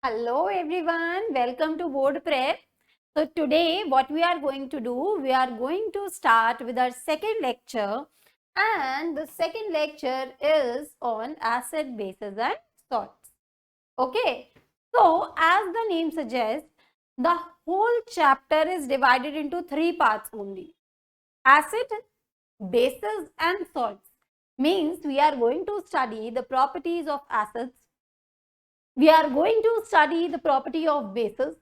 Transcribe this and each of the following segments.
Hello everyone, welcome to Board Prep. So today what we are going to do, we are going to start with our second lecture, and the second lecture is on acid, bases and salts. Okay, so as the name suggests, the whole chapter is divided into three parts only: acid, bases and salts. Means we are going to study the properties of acids, we are going to study the property of bases,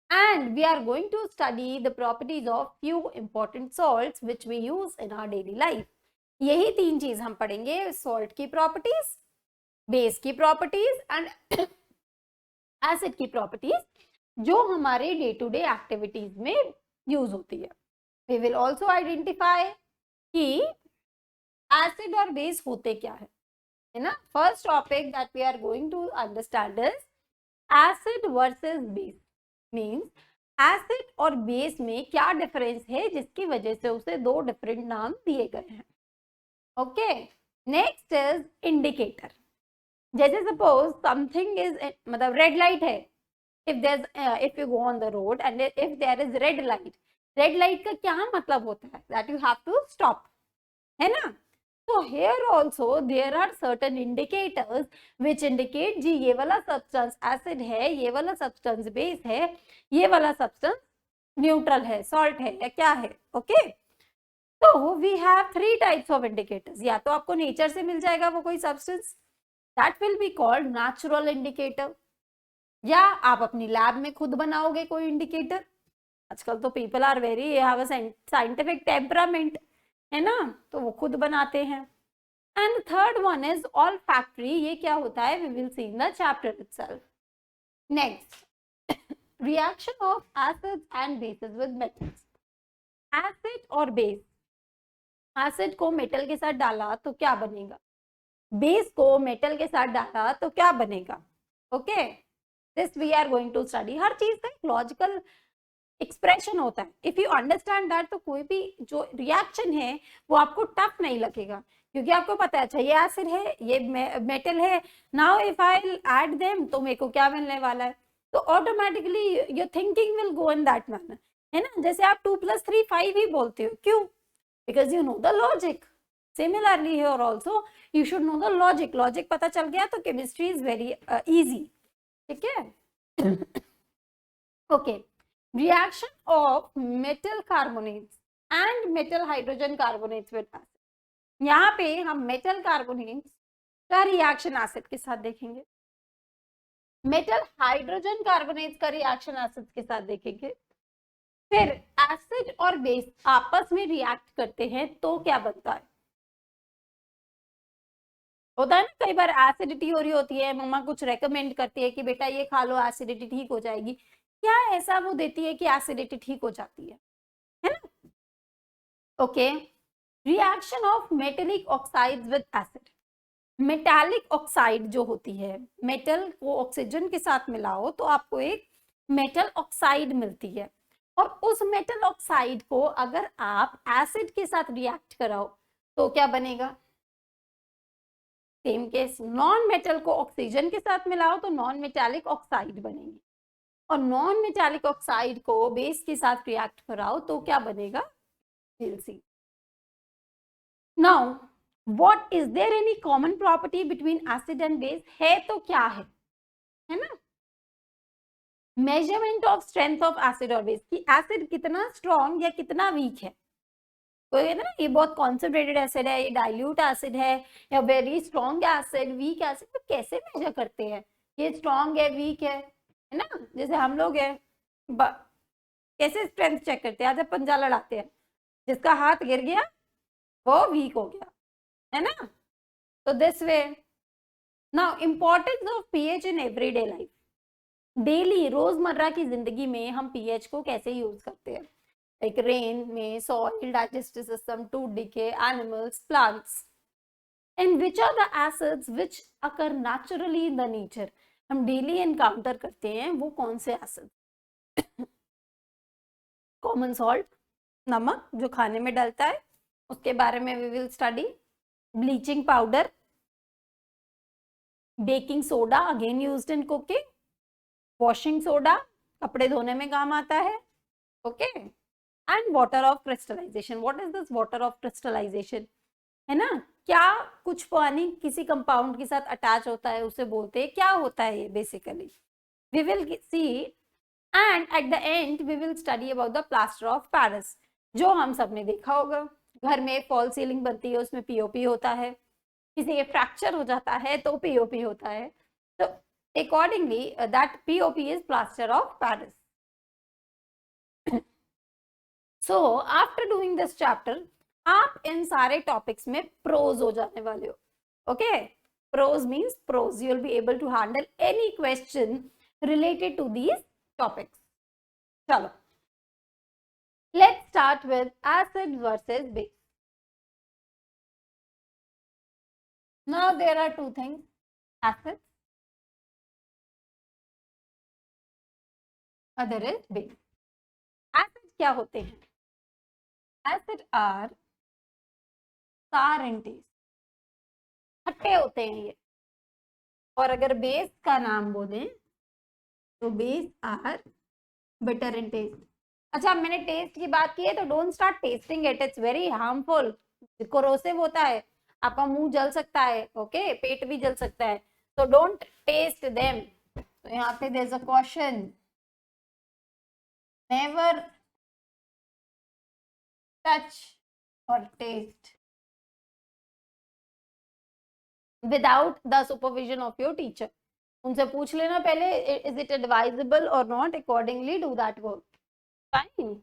and we are going to study the properties of few important salts which we use in our daily life. यही तीन चीज हम पढ़ेंगे: salt की properties, base की properties and acid की properties जो हमारे डे टू डे एक्टिविटीज में यूज होती है. वी विल ऑल्सो आइडेंटिफाई कि एसिड और बेस होते क्या है ना. First topic that we are going to understand is acid versus base. Means acid और बेस में क्या डिफरेंस है जिसकी वजह से उसे दो डिफरेंट नाम दिए गए हैं. Okay, next is indicator. जैसे सपोज समथिंग इज, मतलब रेड लाइट है, if you go on the road and if there is red light का क्या मतलब होता है? That you have to stop, है ना. So here also there are certain indicators which indicate जी ये वाला substance acid है, ये वाला substance base है, ये वाला substance neutral है, salt है या क्या है. Okay, so we have three types of indicators. या तो आपको nature से मिल जाएगा वो कोई substance, that will be called natural indicator, या आप अपनी लैब में खुद बनाओगे कोई इंडिकेटर. आजकल तो people are very have a scientific temperament, है ना, तो वो खुद बनाते हैं. And third one is olfactory. ये क्या होता है? We will see in the chapter itself. Next, reaction of acids and bases with metals. Acid और बेस, एसिड को मेटल के साथ डाला तो क्या बनेगा, बेस को मेटल के साथ डाला तो क्या बनेगा. Okay, this we are going to study. हर चीज का एक लॉजिकल एक्सप्रेशन होता है. इफ यू अंडरस्टैंड दैट तो कोई भी जो रिएक्शन है वो आपको टफ नहीं लगेगा, क्योंकि आपको पता है अच्छा ये एसिड है, ये मेटल है. Now if I add them तो मेरे को क्या मिलने वाला है, तो automatically your thinking will go in that manner, है ना. जैसे आप 2+3 5 ही बोलते हो, क्यों? Because you know the logic. Similarly here also you should know the logic. Logic पता चल गया तो केमिस्ट्री इज वेरी इजी. ठीक है. Okay, reaction of metal carbonates and metal hydrogen carbonates with acid. यहाँ पे हम मेटल कार्बोनेट्स का रिएक्शन एसिड के साथ देखेंगे, मेटल हाइड्रोजन कार्बोनेट्स का रिएक्शन एसिड के साथ देखेंगे. फिर एसिड और बेस आपस में रिएक्ट करते हैं तो क्या बनता है. होता है ना, कई बार एसिडिटी हो रही होती है, मम्मा कुछ रेकमेंड करती है कि बेटा ये खा लो एसिडिटी ठीक हो जाएगी. क्या ऐसा वो देती है कि एसिडिटी ठीक हो जाती है ना. Okay, reaction of metallic oxides with acid. Metallic oxide जो होती है, मेटल को ऑक्सीजन के साथ मिलाओ तो आपको एक मेटल ऑक्साइड मिलती है, और उस मेटल ऑक्साइड को अगर आप एसिड के साथ रिएक्ट कराओ तो क्या बनेगा. सेम केस, नॉन मेटल को ऑक्सीजन के साथ मिलाओ तो नॉन मेटालिक ऑक्साइड बनेगी, और नॉन मेटालिक ऑक्साइड को बेस के साथ रिएक्ट कराओ तो क्या बनेगा. we'll see. Now, what is there any common property between acid and base? है तो क्या है ना. Measurement of strength of acid और बेस, कि एसिड कितना स्ट्रॉन्ग या कितना वीक है. तो ये ना, ये बहुत कॉन्सेंट्रेटेड एसिड है, ये डाइल्यूट एसिड है, या very strong acid, weak acid, तो कैसे मेजर करते हैं ये स्ट्रॉन्ग है वीक है ना. जैसे हम लोग है, कैसे स्ट्रेंथ चेक करते हैं, आज पंजा लड़ाते हैं, जिसका हाथ गिर गया वो वीक हो गया, है ना. तो this way. Now importance of pH in everyday life. Daily रोजमर्रा की जिंदगी में हम पीएच को कैसे यूज करते हैं, लाइक रेन में, soil, digestive system, tooth decay, animals, plants. And which are the acids which occur naturally in the nature. हम डेली एनकाउंटर करते हैं वो कौन से एसिड. कॉमन सॉल्ट, नमक जो खाने में डलता है, उसके बारे में we will study. Bleaching powder, baking soda again used in cooking, washing soda कपड़े धोने में काम आता है, okay, and water of crystallisation. What is this water of crystallisation? है ना, क्या कुछ पानी किसी कंपाउंड के साथ अटैच होता है उसे बोलते हैं, क्या होता है ये basically, we will see. And at the end we will study about the plaster of Paris, जो हम सब ने देखा होगा, घर में फॉल सीलिंग बनती है, उसमें पीओपी होता है, किसी के फ्रैक्चर हो जाता है तो पीओपी होता है, तो accordingly that POP is plaster of Paris. So after doing this chapter आप इन सारे टॉपिक्स में प्रोज हो जाने वाले हो, okay. Pros means pros, you will be able to handle any question related to these topics. चलो, let's start with acid versus base. Now there are two things, acid, other is base. Acid क्या होते हैं? Acid are सार इन test, खट्टे होते हैं ये. और अगर बेस का नाम बोले तो base are bitter in taste. अच्छा, मैंने टेस्ट की बात की है तो don't start testing it, it's very harmful, corrosive होता है, आपका मुंह जल सकता है, ओके, पेट भी जल सकता है, तो डोंट टेस्ट देम. तो यहाँ पे there is a question, never touch और taste without the supervision of your teacher. उनसे पूछ लेना पहले, इज इट एडवाइजेबल और not, accordingly do that work. Fine.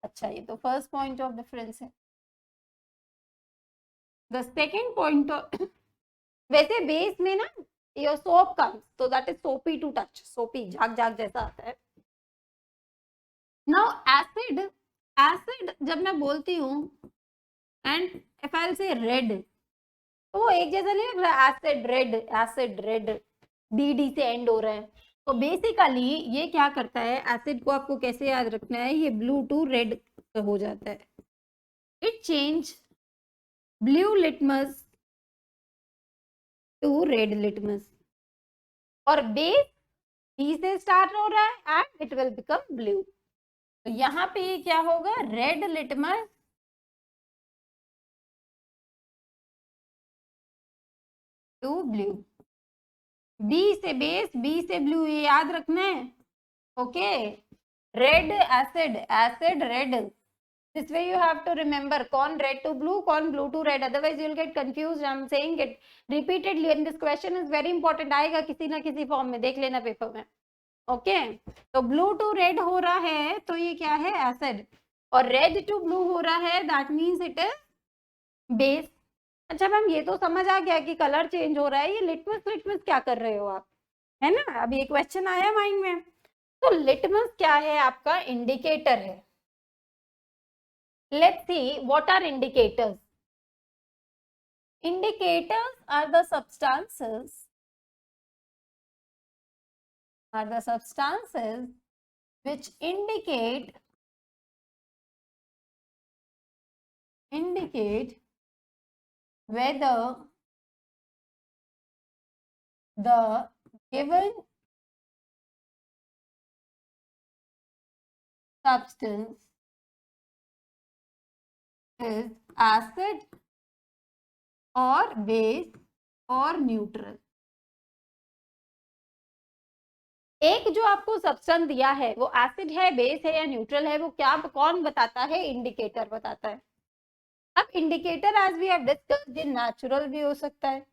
अच्छा, ये तो फर्स्ट पॉइंट ऑफ डिफरेंस है. द सेकेंड पॉइंट, वैसे बेस में ना योर सोप कम्स, तो that is soapy to touch, soapy झाग झाग जैसा आता है. नाउ एसिड, एसिड जब मैं बोलती हूँ एंड इफ आई विल से रेड, तो वो एक जैसा नहीं लग रहा, acid red, acid red, D से एंड हो रहा है. तो बेसिकली ये क्या करता है, एसिड को आपको कैसे याद रखना है, ये ब्लू टू रेड हो जाता है. It change blue litmus to red litmus. और बेस बी से स्टार्ट हो रहा है and it will become blue. तो यहाँ पे ये क्या होगा, red litmus to blue. B से बेस, बी से ब्लू, ये याद रखना है, okay. Red acid, acid red, this way you have to remember, कौन red to blue, कौन blue to red, otherwise you'll get confused. I'm saying it repeatedly and this question is very important, आएगा किसी ना किसी form में, देख लेना paper में, ओके. तो blue to red हो रहा है तो ये क्या है, एसिड, और red to blue हो रहा है, that means it is base. अच्छा मैम, ये तो समझ आ गया कि कलर चेंज हो रहा है, ये लिटमस, लिटमस क्या कर रहे हो आप, है ना, अभी ये क्वेश्चन आया माइंड में. तो लिटमस क्या है, आपका इंडिकेटर है. Let's see what are indicators. Indicators are the substances which indicate whether the given substance is acid or base or neutral. एक जो आपको सब्सटेंस दिया है वो एसिड है, बेस है या न्यूट्रल है, वो क्या, कौन बताता है, इंडिकेटर बताता है. अब indicator as we have discussed ये नेचुरल भी हो सकता है,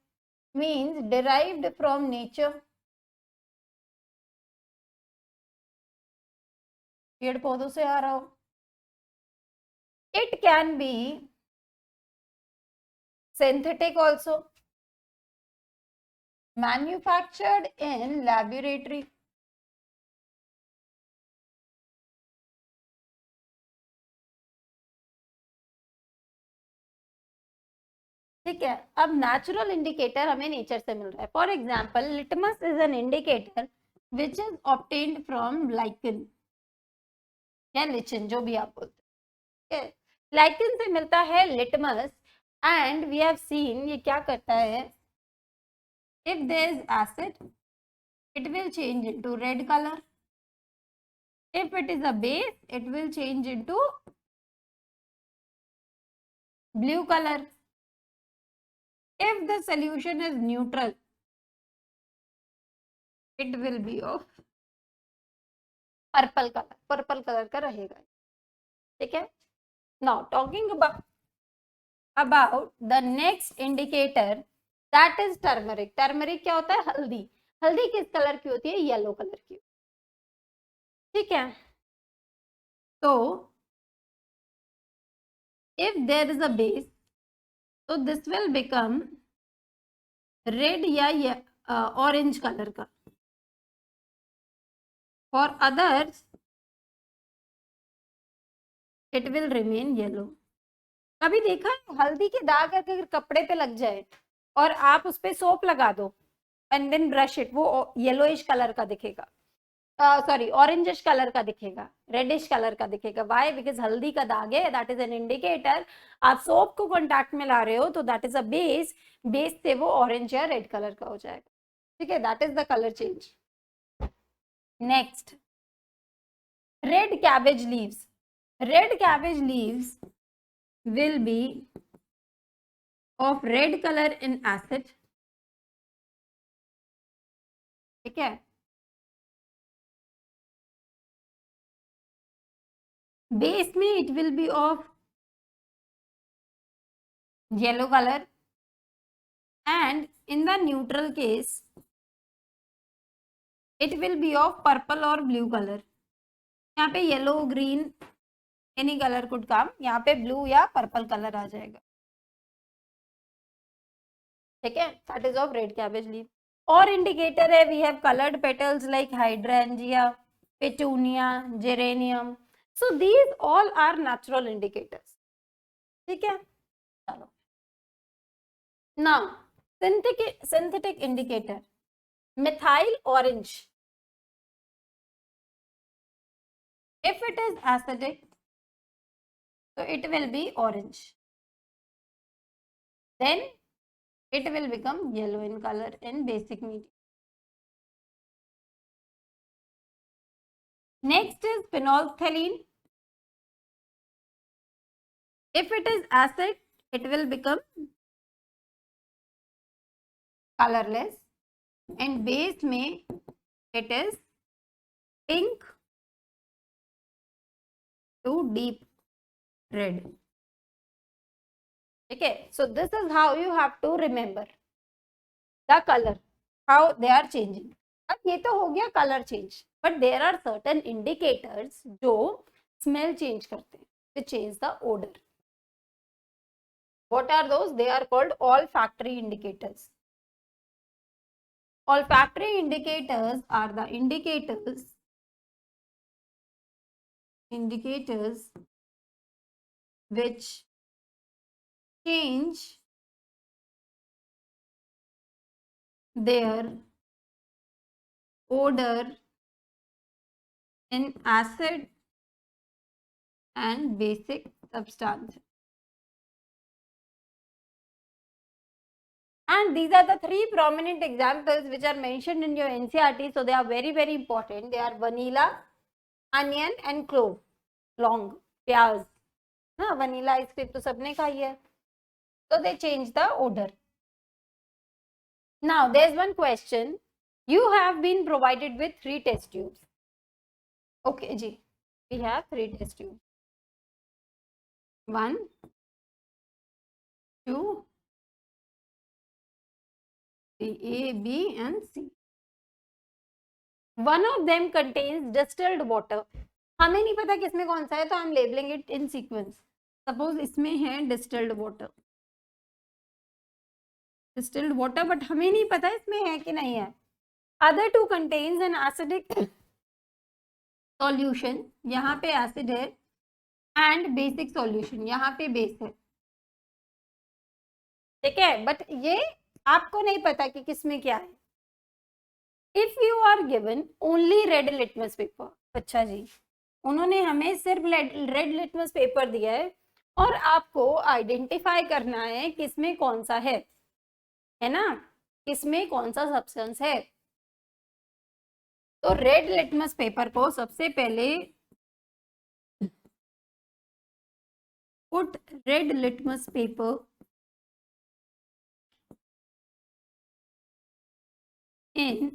मींस डिराइव्ड फ्रॉम नेचर, पेड़ पौधों से आ रहा हो. It can be synthetic also, manufactured in laboratory. ठीक है. अब नेचुरल इंडिकेटर हमें नेचर से मिल रहा है. For example, litmus is an indicator which is obtained from lichen या लिचन, जो भी आप बोलते हैं. लाइकन से मिलता है litmus, and we have seen ये क्या करता है, if there is acid it will change into red color. If it is a base, it will change into blue color. If the solution is neutral, it will be of purple colour, purple colour का रहेगा. ठीक है. Now talking about the next indicator, that is turmeric. Turmeric क्या होता है? हल्दी. हल्दी किस कलर की होती है? येलो कलर की. ठीक है. तो if there is a base, so this will become red या ऑरेंज कलर का. For others it will remain yellow. कभी देखा है हल्दी के दाग अगर कपड़े पे लग जाए और आप उस पे सोप लगा दो एंड देन ब्रश इट, वो येलोइश कलर का दिखेगा, सॉरी ऑरेंजिश कलर का दिखेगा, रेडिश कलर का दिखेगा. व्हाई? बिकॉज हल्दी का दाग है. That is an indicator. आप सोप को कांटेक्ट में ला रहे हो तो that is a base. Base से वो ऑरेंज या रेड कलर का हो जाएगा. ठीक है. That is the colour change. Next, red cabbage leaves. Red cabbage leaves will be of red color in acid. ठीक है. बेस में it will be of yellow color and in the neutral case it will be of purple or blue color. यहाँ पे yellow, green, any colour could come. यहाँ पे blue या purple colour आ जाएगा. ठीक है. That is of red cabbage leave. और indicator है, we have coloured petals like hydrangea, petunia, geranium. So these all are natural indicators. ठीक है. चलो now synthetic indicator, methyl orange. if it is acidic, so it will be orange, then it will become yellow in color in basic medium. Next is phenolphthalein. If it is acid, it will become colorless, and base में it is pink to deep red. Okay, so this is how you have to remember the color, how they are changing. अब ये तो हो गया color change, but there are certain indicators जो smell change करते हैं, they change the odor. What are those? They are called olfactory indicators. Olfactory indicators are the indicators which change their odor in acid and basic substance. And these are the three prominent examples which are mentioned in your NCERT. So they are very, very important. They are vanilla, onion and clove. Long, प्याज. ना vanilla ice cream तो सबने खाई है. So they change the odor. Now there is one question. You have been provided with 3 test tubes. Okay, ji. We have 3 test tubes. 1, 2, A, B and C. One of them contains distilled water. हमें नहीं पता किसमें कौन सा है, तो I'm labeling it in sequence. Suppose इसमें है distilled water. Distilled water, but हमें नहीं पता इसमें है कि नहीं है. Other two contains an acidic solution. यहाँ पे acid है and basic solution. यहाँ पे base है. ठीक है, but ये आपको नहीं पता कि किसमें क्या है. If you are given only red litmus paper, अच्छा जी, उन्होंने हमें सिर्फ रेड लिटमस पेपर दिया है और आपको आइडेंटिफाई करना है किसमें कौन सा है ना, किसमें कौन सा सब्सटेंस है. तो रेड लिटमस पेपर को सबसे पहले put red litmus paper in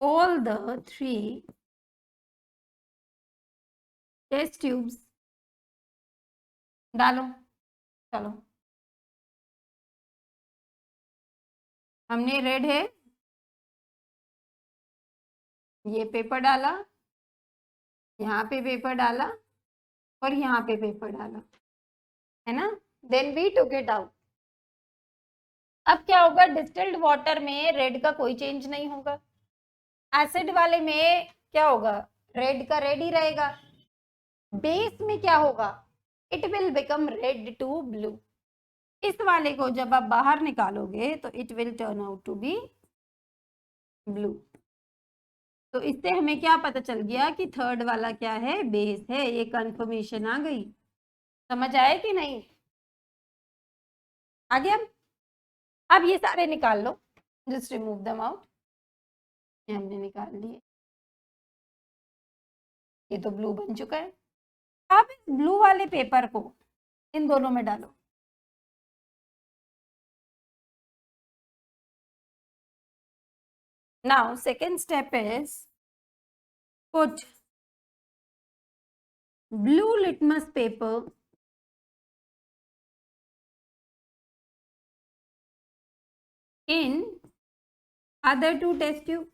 all the 3 test tubes. डालो, चलो, हमने रेड है ये पेपर डाला, यहाँ पे पेपर डाला और यहाँ पे पेपर डाला, है ना। Then we took it out. अब क्या होगा, डिस्टिल्ड वाटर में रेड का कोई चेंज नहीं होगा, एसिड वाले में क्या होगा, रेड का रेड ही रहेगा। बेस में क्या होगा, it will become red to blue. इस वाले को जब आप बाहर निकालोगे तो it will turn out to be blue. तो इससे हमें क्या पता चल गया कि थर्ड वाला क्या है, बेस है। ये कंफर्मेशन आ गई, समझ आए कि नहीं, आ गया। अब ये सारे निकाल लो, जस्ट रिमूव देम आउट। ये हमने निकाल लिए, ये तो ब्लू बन चुका है। अब इस ब्लू वाले पेपर को इन दोनों में डालो। Now second step is put blue litmus paper in other 2 test tube.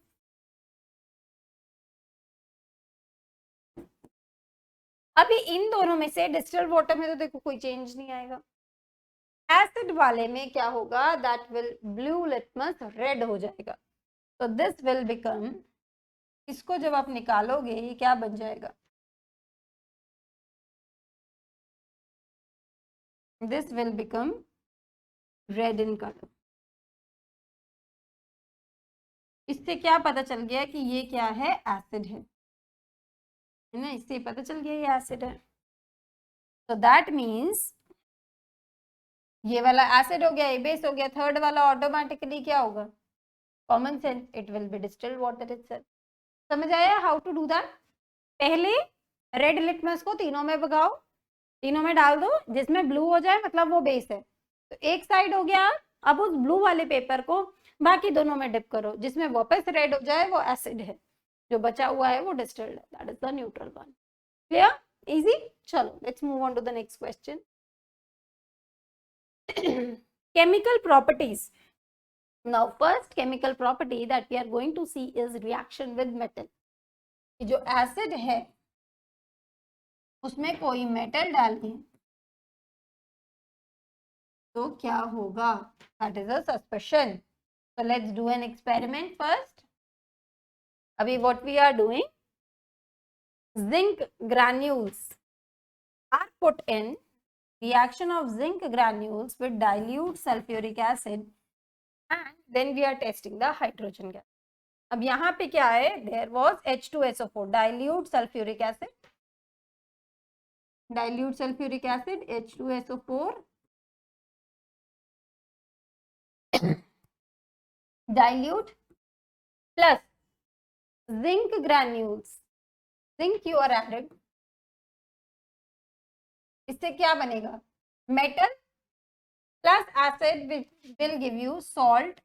अभी इन दोनों में से डिस्टिल्ड वाटर में तो देखो कोई चेंज नहीं आएगा, एसिड वाले में क्या होगा, that will blue litmus red हो जाएगा। तो दिस विल बिकम, इसको जब आप निकालोगे ये क्या बन जाएगा, this will become red in colour. इससे क्या पता चल गया कि ये क्या है, एसिड है ना, इससे पता चल गया ये एसिड है। तो दैट मीन्स ये वाला एसिड हो गया, ये बेस हो गया, थर्ड वाला ऑटोमेटिकली क्या होगा, common sense, it will be distilled water itself. समझ आया हाउ टू डू दैट। पहले रेड लिटमस को तीनों में भगाओ, तीनों में डाल दो, जिसमें ब्लू हो जाए मतलब वो बेस है। तो एक साइड हो गया, अब उस ब्लू वाले पेपर को बाकी दोनों में डिप करो, जिसमें वापस रेड हो जाए वो एसिड है, जो बचा हुआ है वो डिस्टिल्ड है, that is the neutral one. Clear, easy. चलो let's move on to the next question. chemical properties. Now first chemical property that we are going to see is reaction with metal. जो acid है उसमें कोई metal डालें तो क्या होगा, that is a suspicion. So let's do an experiment first. अभी what we are doing, zinc granules are put in reaction of zinc granules with dilute sulfuric acid and then we are testing the hydrogen gas. अब यहाँ पे क्या है, there was H2SO4, dilute sulfuric acid, dilute sulfuric acid, H2SO4, dilute plus zinc granules, zinc you are added, इससे क्या बनेगा, metal plus acid which will give you salt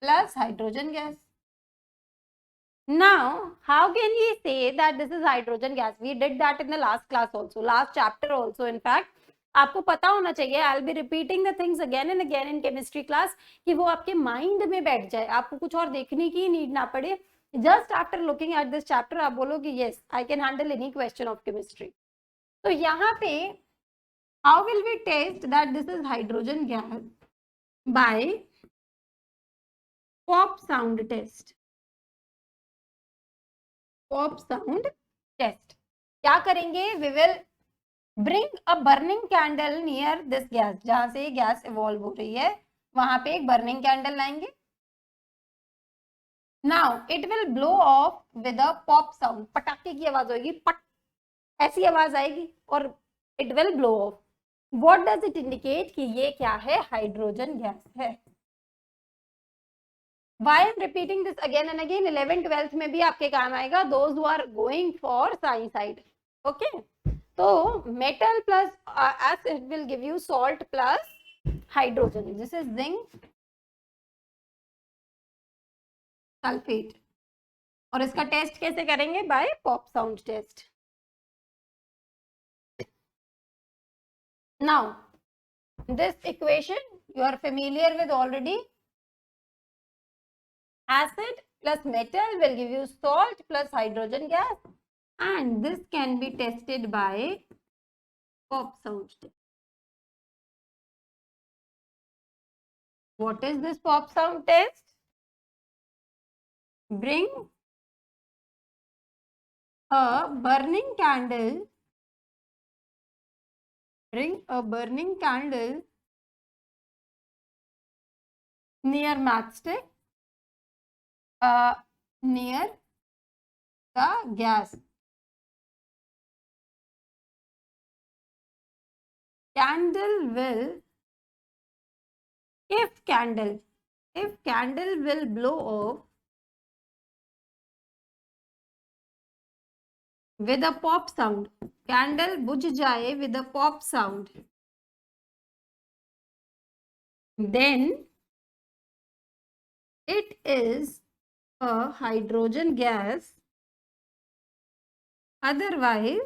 plus hydrogen gas. Now how can we say that this is hydrogen gas? We did that in the last class also, last chapter also. In fact आपको पता होना चाहिए, I will be repeating the things again and again in chemistry class, कि वो आपके mind में बैठ जाए, आपको कुछ और देखने की नीड ना पड़े। Just after looking at this chapter आप बोलोगे yes I can handle any question of chemistry. तो यहाँ पे how will we test that this is hydrogen gas, by pop sound test. Pop sound test क्या करेंगे, we will bring a burning candle near this gas, जहां से gas evolve हो रही है वहां पे एक बर्निंग कैंडल लाएंगे। Now it will blow of with a pop sound, पटाखे की आवाज होगी, पट ऐसी आवाज आएगी और it will blow of. What does it indicate कि ये क्या है, हाइड्रोजन गैस है। Why I'm repeating this again and again? 11th 12th में भी आपके काम आएगा, those who are going for science side. Okay, so metal plus acid will give you salt plus hydrogen. This is zinc sulfate. और इसका test कैसे करेंगे? By pop sound test. Now this equation you are familiar with already. Acid plus metal will give you salt plus hydrogen gas, and this can be tested by pop sound test. What is this pop sound test? Bring a burning candle. Bring a burning candle near matchstick, near the gas. Candle will, if candle will blow off with a pop sound, candle बुझ जाए with a pop sound, then it is a hydrogen gas, otherwise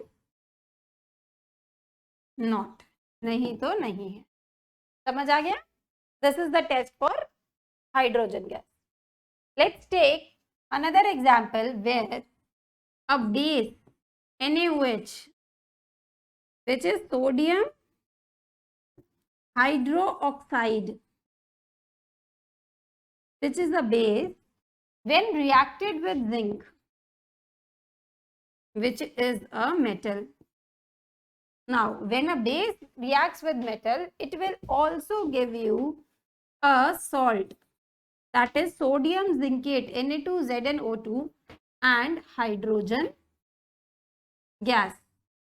not. नहीं तो नहीं है. समझ आ गया? This is the test for hydrogen gas. Let's take another example where a base NaOH, which is sodium hydroxide, which is a base, when reacted with zinc, which is a metal. Now, when a base reacts with metal, it will also give you a salt, that is sodium zincate Na2ZnO2 and hydrogen gas,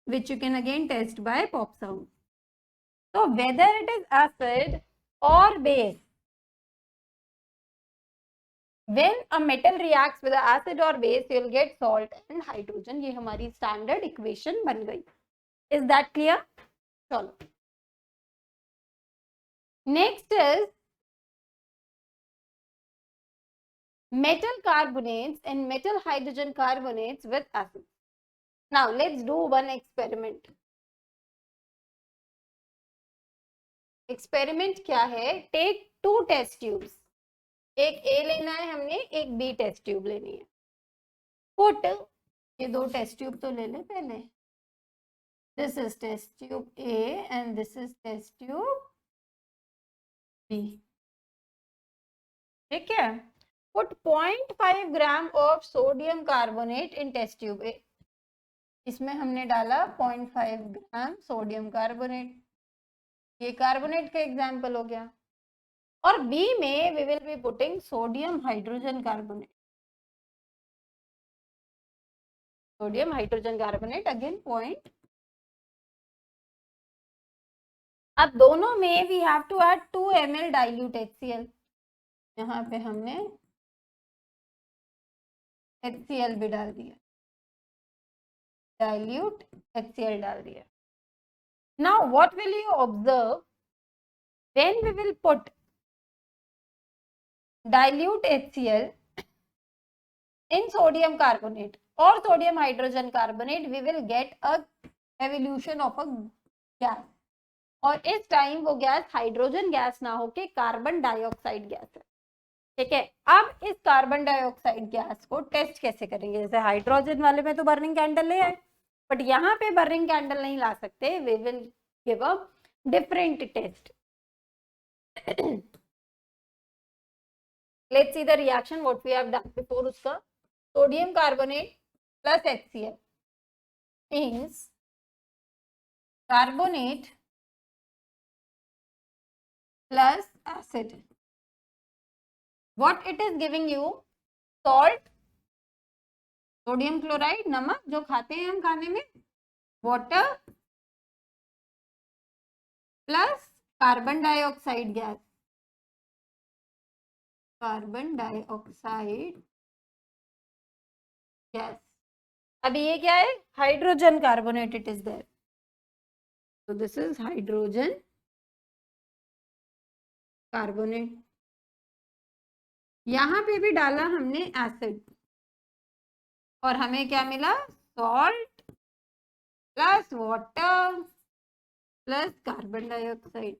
which you can again test by pop sound. So, whether it is acid or base, when a metal reacts with acid or base, you will get salt and hydrogen. ये हमारी standard equation बन गई. Is that clear? चलो. Next is metal carbonates and metal hydrogen carbonates with acid. Now let's do one experiment. Experiment क्या है? Take two test tubes. एक A लेना है हमने, एक B test tube लेनी है. Put ये दो test tube तो ले ले पहले. This is test tube A and this is test tube B. ठीक है? Put 0.5 gram of sodium carbonate in test tube A. इसमें हमने डाला 0.5 ग्राम सोडियम कार्बोनेट. ये कार्बोनेट का एग्जाम्पल हो गया. और बी में we will be putting sodium hydrogen carbonate. Sodium hydrogen carbonate again point. अब दोनों में we have to add 2 ml dilute HCl. यहाँ पे हमने HCl भी डाल दिया, डाइल्यूट HCl डाल दिया. Now what will you observe when we will put dilute HCl in sodium carbonate or sodium hydrogen carbonate, we will get a evolution of a gas. और इस टाइम वो गैस हाइड्रोजन गैस ना होके carbon dioxide gas है. ठीक है. अब इस कार्बन डाइऑक्साइड गैस को टेस्ट कैसे करेंगे? जैसे हाइड्रोजन वाले में तो बर्निंग कैंडल ले आए, बट यहाँ पे बर्निंग कैंडल नहीं ला सकते. We will give a different test. Let's see the reaction what we have done before. उसका sodium carbonate plus HCl means carbonate plus acid. What it is giving you? Salt, sodium chloride, नमक जो खाते हैं हम खाने में, water plus carbon dioxide gas. Carbon dioxide gas. अभी ये क्या है? Hydrogen carbonate it is there, so this is hydrogen carbonate. यहाँ पे भी डाला हमने एसिड और हमें क्या मिला? Salt plus water plus carbon dioxide.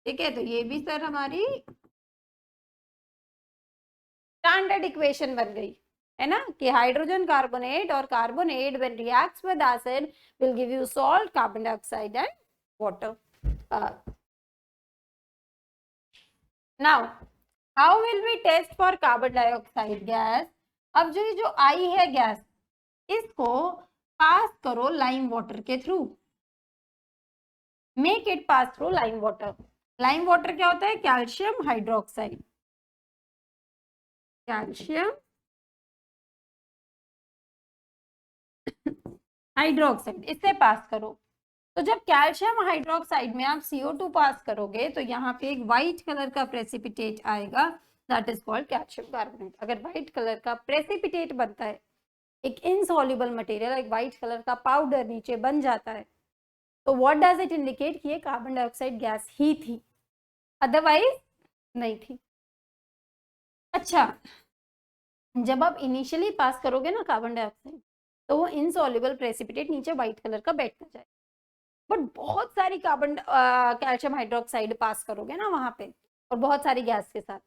ठीक है, तो ये भी सर हमारी स्टैंडर्ड इक्वेशन बन गई है ना, कि हाइड्रोजन कार्बोनेट और carbonate when reacts with acid will give you salt, carbon dioxide and water. Now how will we test for carbon dioxide gas? अब जो ये जो आई है गैस, इसको पास करो लाइम वाटर के through, make it pass through lime water. Lime water क्या होता है? कैल्शियम हाइड्रोक्साइड, कैल्शियम हाइड्रोक्साइड, इससे पास करो। तो जब कैल्शियम हाइड्रोक्साइड में आप CO2 पास करोगे तो यहाँ पे एक व्हाइट कलर का प्रेसिपिटेट आएगा, that is called calcium carbonate. अगर व्हाइट कलर का प्रेसिपिटेट बनता है, एक इनसॉल्युबल मटेरियल, एक व्हाइट कलर का पाउडर नीचे बन जाता है, तो व्हाट डज इट इंडिकेट? कि ये कार्बन डाइऑक्साइड गैस ही थी, अदरवाइज नहीं थी। अच्छा, जब आप इनिशियली पास करोगे ना कार्बन डाइऑक्साइड, तो वो इनसॉल्युबल प्रेसिपिटेट नीचे व्हाइट कलर का बैठता जाए, बट बहुत सारी कार्बन कैल्शियम हाइड्रोक्साइड पास करोगे ना वहां पे और बहुत सारी गैस के साथ,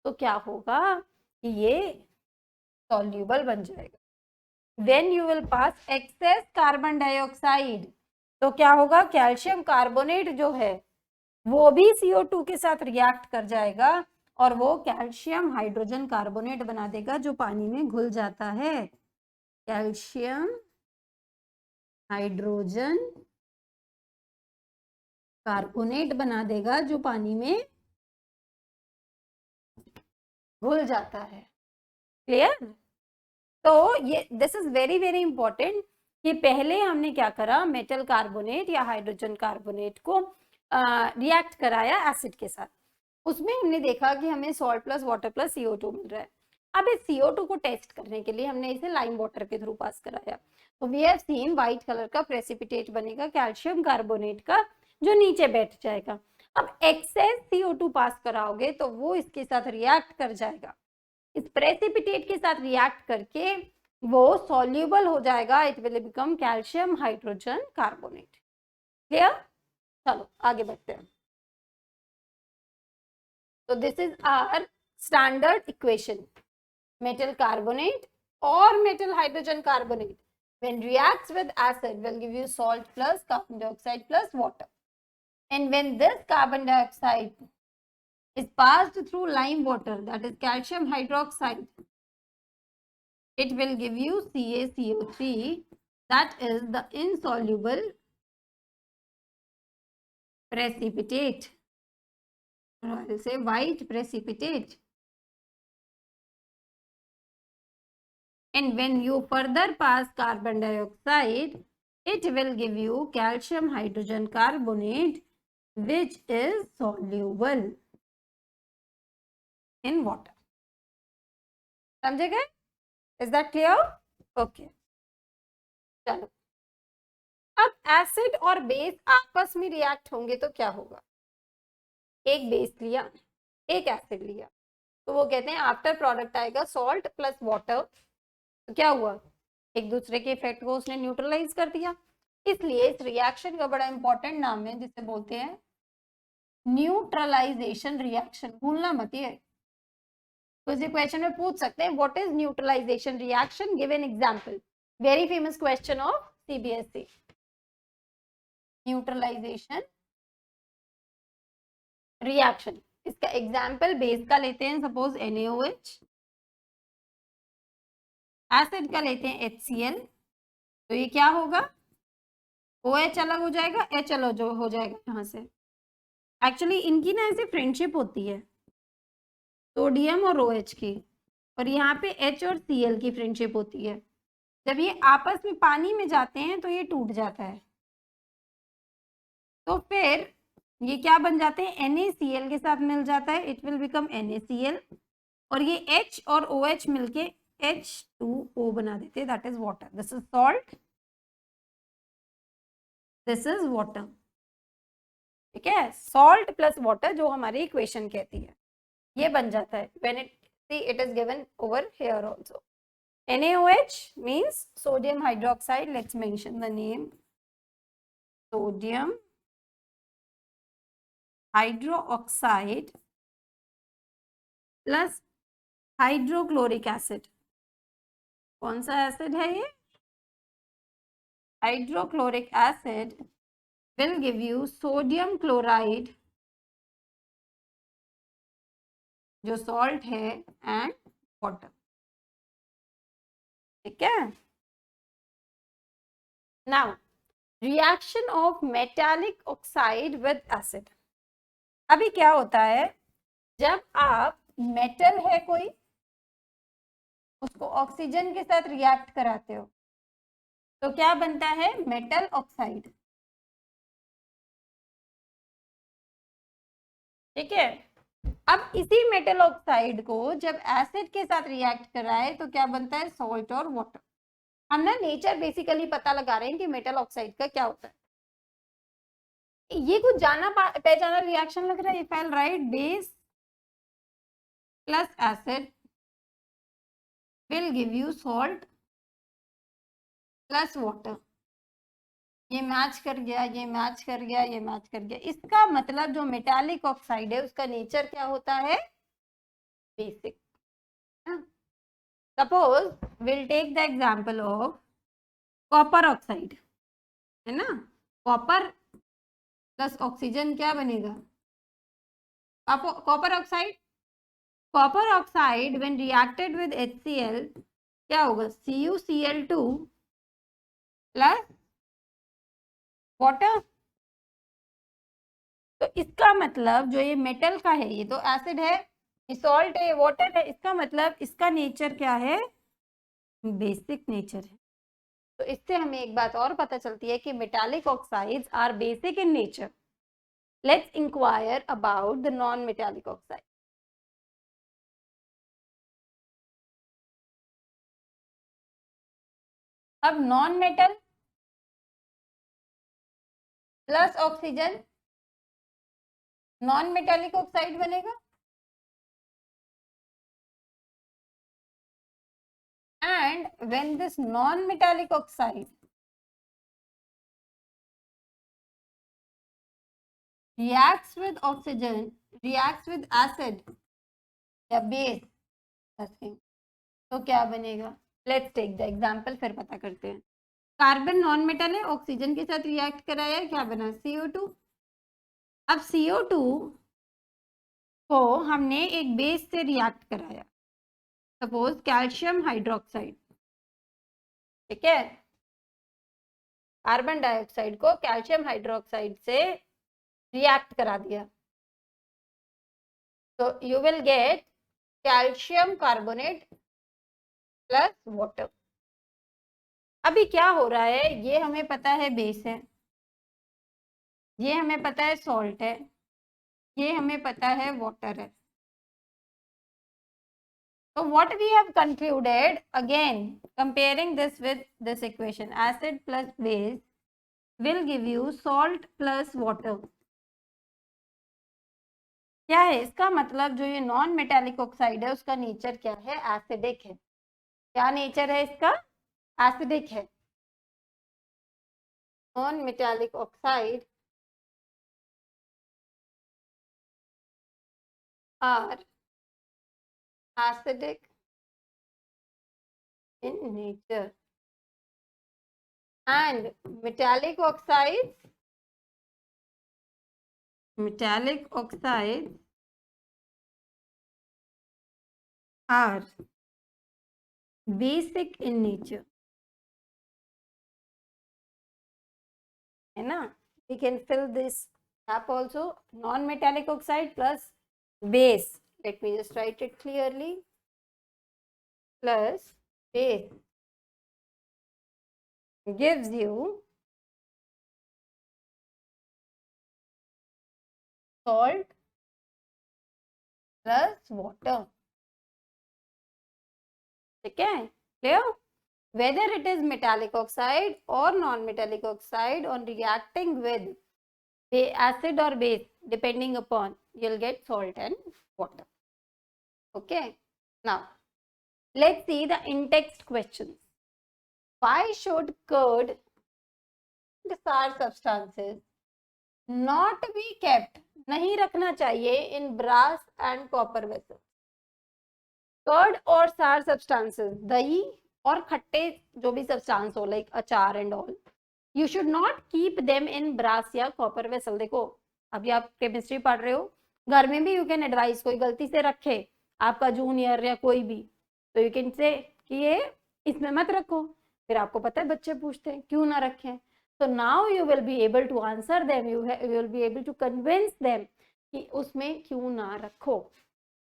तो क्या होगा? कि ये सॉल्युबल बन जाएगा। When you will pass excess carbon dioxide, तो क्या होगा? कैल्शियम कार्बोनेट जो है वो भी CO2 के साथ रिएक्ट कर जाएगा और वो कैल्शियम हाइड्रोजन कार्बोनेट बना देगा जो पानी में घुल जाता है। कैल्शियम हाइड्रोजन कार्बोनेट बना देगा जो पानी में घुल जाता है। क्लियर? तो ये this is very very important कि पहले हमने क्या करा? मेटल कार्बोनेट या हाइड्रोजन कार्बोनेट को रिएक्ट कराया एसिड के साथ, उसमें हमने देखा कि हमें salt plus water plus CO2 मिल रहा है। अब इस CO2 को टेस्ट करने के लिए हमने इसे लाइम वाटर के थ्रू पास कराया, तो we have seen white colour का प्रेसिपिटेट बनेगा कैल्शियम कार्बोनेट का, जो नीचे बैठ जाएगा। अब एक्सेस CO2 पास कराओगे तो वो इसके साथ रिएक्ट कर जाएगा, इस प्रेसिपिटेट के साथ रिएक्ट करके वो सॉल्युबल हो जाएगा, it will become calcium hydrogen carbonate. Clear? चलो आगे बढ़ते हैं। तो this is our standard equation, metal carbonate or metal hydrogen carbonate when reacts with acid will give you salt plus carbon dioxide plus water, and when this carbon dioxide is passed through lime water, that is calcium hydroxide, it will give you CaCO3, that is the insoluble precipitate, or I will say white precipitate. And when you further pass carbon dioxide, it will give you calcium hydrogen carbonate, which is soluble in water. समझे गए? Is that clear? Okay. चलो, अब acid और base आपस में react होंगे तो क्या होगा? एक बेस लिया, एक एसिड लिया, तो वो कहते हैं आफ्टर प्रोडक्ट आएगा सॉल्ट प्लस वाटर। तो क्या हुआ? एक दूसरे के इफेक्ट को उसने न्यूट्रलाइज कर दिया। इसलिए इस रिएक्शन का बड़ा इंपॉर्टेंट नाम है जिसे बोलते हैं न्यूट्रलाइजेशन रिएक्शन। भूलना मत ये, तो इस क्वेश्चन में पूछ सकते हैं what is neutralisation reaction, give an example. Very famous question of CBSE। Neutralisation reaction, इसका एग्जाम्पल बेस का लेते हैं, सपोज NaOH, एसिड का लेते हैं HCl, तो ये क्या होगा? OH अलग हो जाएगा, H अलग हो जाएगा यहाँ से। एक्चुअली इनकी ना ऐसे फ्रेंडशिप होती है सोडियम और OH की, और यहाँ पे H और Cl की फ्रेंडशिप होती है। जब ये आपस में पानी में जाते हैं तो ये टूट जाता है, तो फिर ये क्या बन जाते हैं, NaCl के साथ मिल जाता है, इट विल बिकम NaCl, और ये H और OH मिलके H2O बना देते हैं, that is water. This is salt, this is water. ठीक है, सॉल्ट प्लस वाटर जो हमारी इक्वेशन कहती है, ये बन जाता है when it is given over here also. NaOH means sodium hydroxide. Let's mention the name, sodium hydroxide plus hydrochloric acid. कौन सा एसिड है ये, hydrochloric acid will give you sodium chloride जो सॉल्ट है एंड वाटर. ठीक है. Now reaction of metallic oxide with acid. अभी क्या होता है, जब आप मेटल है कोई, उसको ऑक्सीजन के साथ रिएक्ट कराते हो तो क्या बनता है, मेटल ऑक्साइड. ठीक है. अब इसी मेटल ऑक्साइड को जब एसिड के साथ रिएक्ट कराए तो क्या बनता है, सॉल्ट और वाटर. हम ना नेचर बेसिकली पता लगा रहे हैं कि मेटल ऑक्साइड का क्या होता है. ये कुछ जाना पहचाना रिएक्शन लग रहा है. If I right base plus acid will give you salt plus water. ये मैच कर गया, ये मैच कर गया, ये मैच कर गया. इसका मतलब जो मेटालिक ऑक्साइड है उसका नेचर क्या होता है, basic. Suppose will take the example of copper oxide, है ना. कॉपर प्लस ऑक्सीजन क्या बनेगा, copper oxide. Copper oxide when reacted with HCl क्या होगा, CuCl2 प्लस वाटर. तो इसका मतलब जो ये मेटल का है, ये तो एसिड है, ये सॉल्ट है, ये वाटर है, इसका मतलब इसका नेचर क्या है, बेसिक नेचर है. तो इससे हमें एक बात और पता चलती है कि metallic oxides are basic in nature. Let's inquire about the non metallic oxide. अब non metal plus oxygen non metallic oxide बनेगा. And when this non-metallic oxide reacts with oxygen, reacts with acid या base, तो क्या बनेगा. Let's take the example, फिर पता करते हैं. कार्बन नॉन मेटल है, ऑक्सीजन के साथ रिएक्ट कराया है, क्या बना, CO2. अब CO2 को हमने एक बेस से रिएक्ट कराया, सपोज कैल्शियम हाइड्रोक्साइड. ठीक है, कार्बन डाइऑक्साइड को कैल्शियम हाइड्रोक्साइड से रिएक्ट करा दिया, तो you will get calcium carbonate plus water. अभी क्या हो रहा है, ये हमें पता है बेस है, ये हमें पता है सॉल्ट है, ये हमें पता है वाटर है. So what we have concluded, again comparing this with this equation, acid plus base will give you salt plus water. क्या है इसका मतलब, जो ये नॉन मेटालिक ऑक्साइड है उसका नेचर क्या है, एसिडिक है. क्या नेचर है इसका, एसिडिक है. Non metallic oxide are acidic in nature and metallic oxides are basic in nature, है ना. We can fill this gap also, non metallic oxide plus base. Let me just write it clearly, plus base gives you salt plus water. ठीक है, clear? Whether it is metallic oxide or non-metallic oxide on reacting with acid or base, depending upon, you'll get salt and water. Okay, now let's see the in-text questions. Why should curd and sour substances not be kept, नहीं रखना चाहिए in brass and copper vessels? Curd और sour substances, दही और खट्टे जो भी substance हो लाइक अचार and all, you should not keep them in brass या कॉपर वेसल. देखो अभी आप केमिस्ट्री पढ़ रहे हो, घर में भी यू कैन एडवाइस, कोई गलती से रखे आपका जूनियर या कोई भी, तो यू कैन से कि ये इसमें मत रखो, फिर आपको पता है बच्चे पूछते हैं क्यों ना रखें, तो now you will be able to answer them, you will be able to convince them कि उसमें क्यों ना रखो.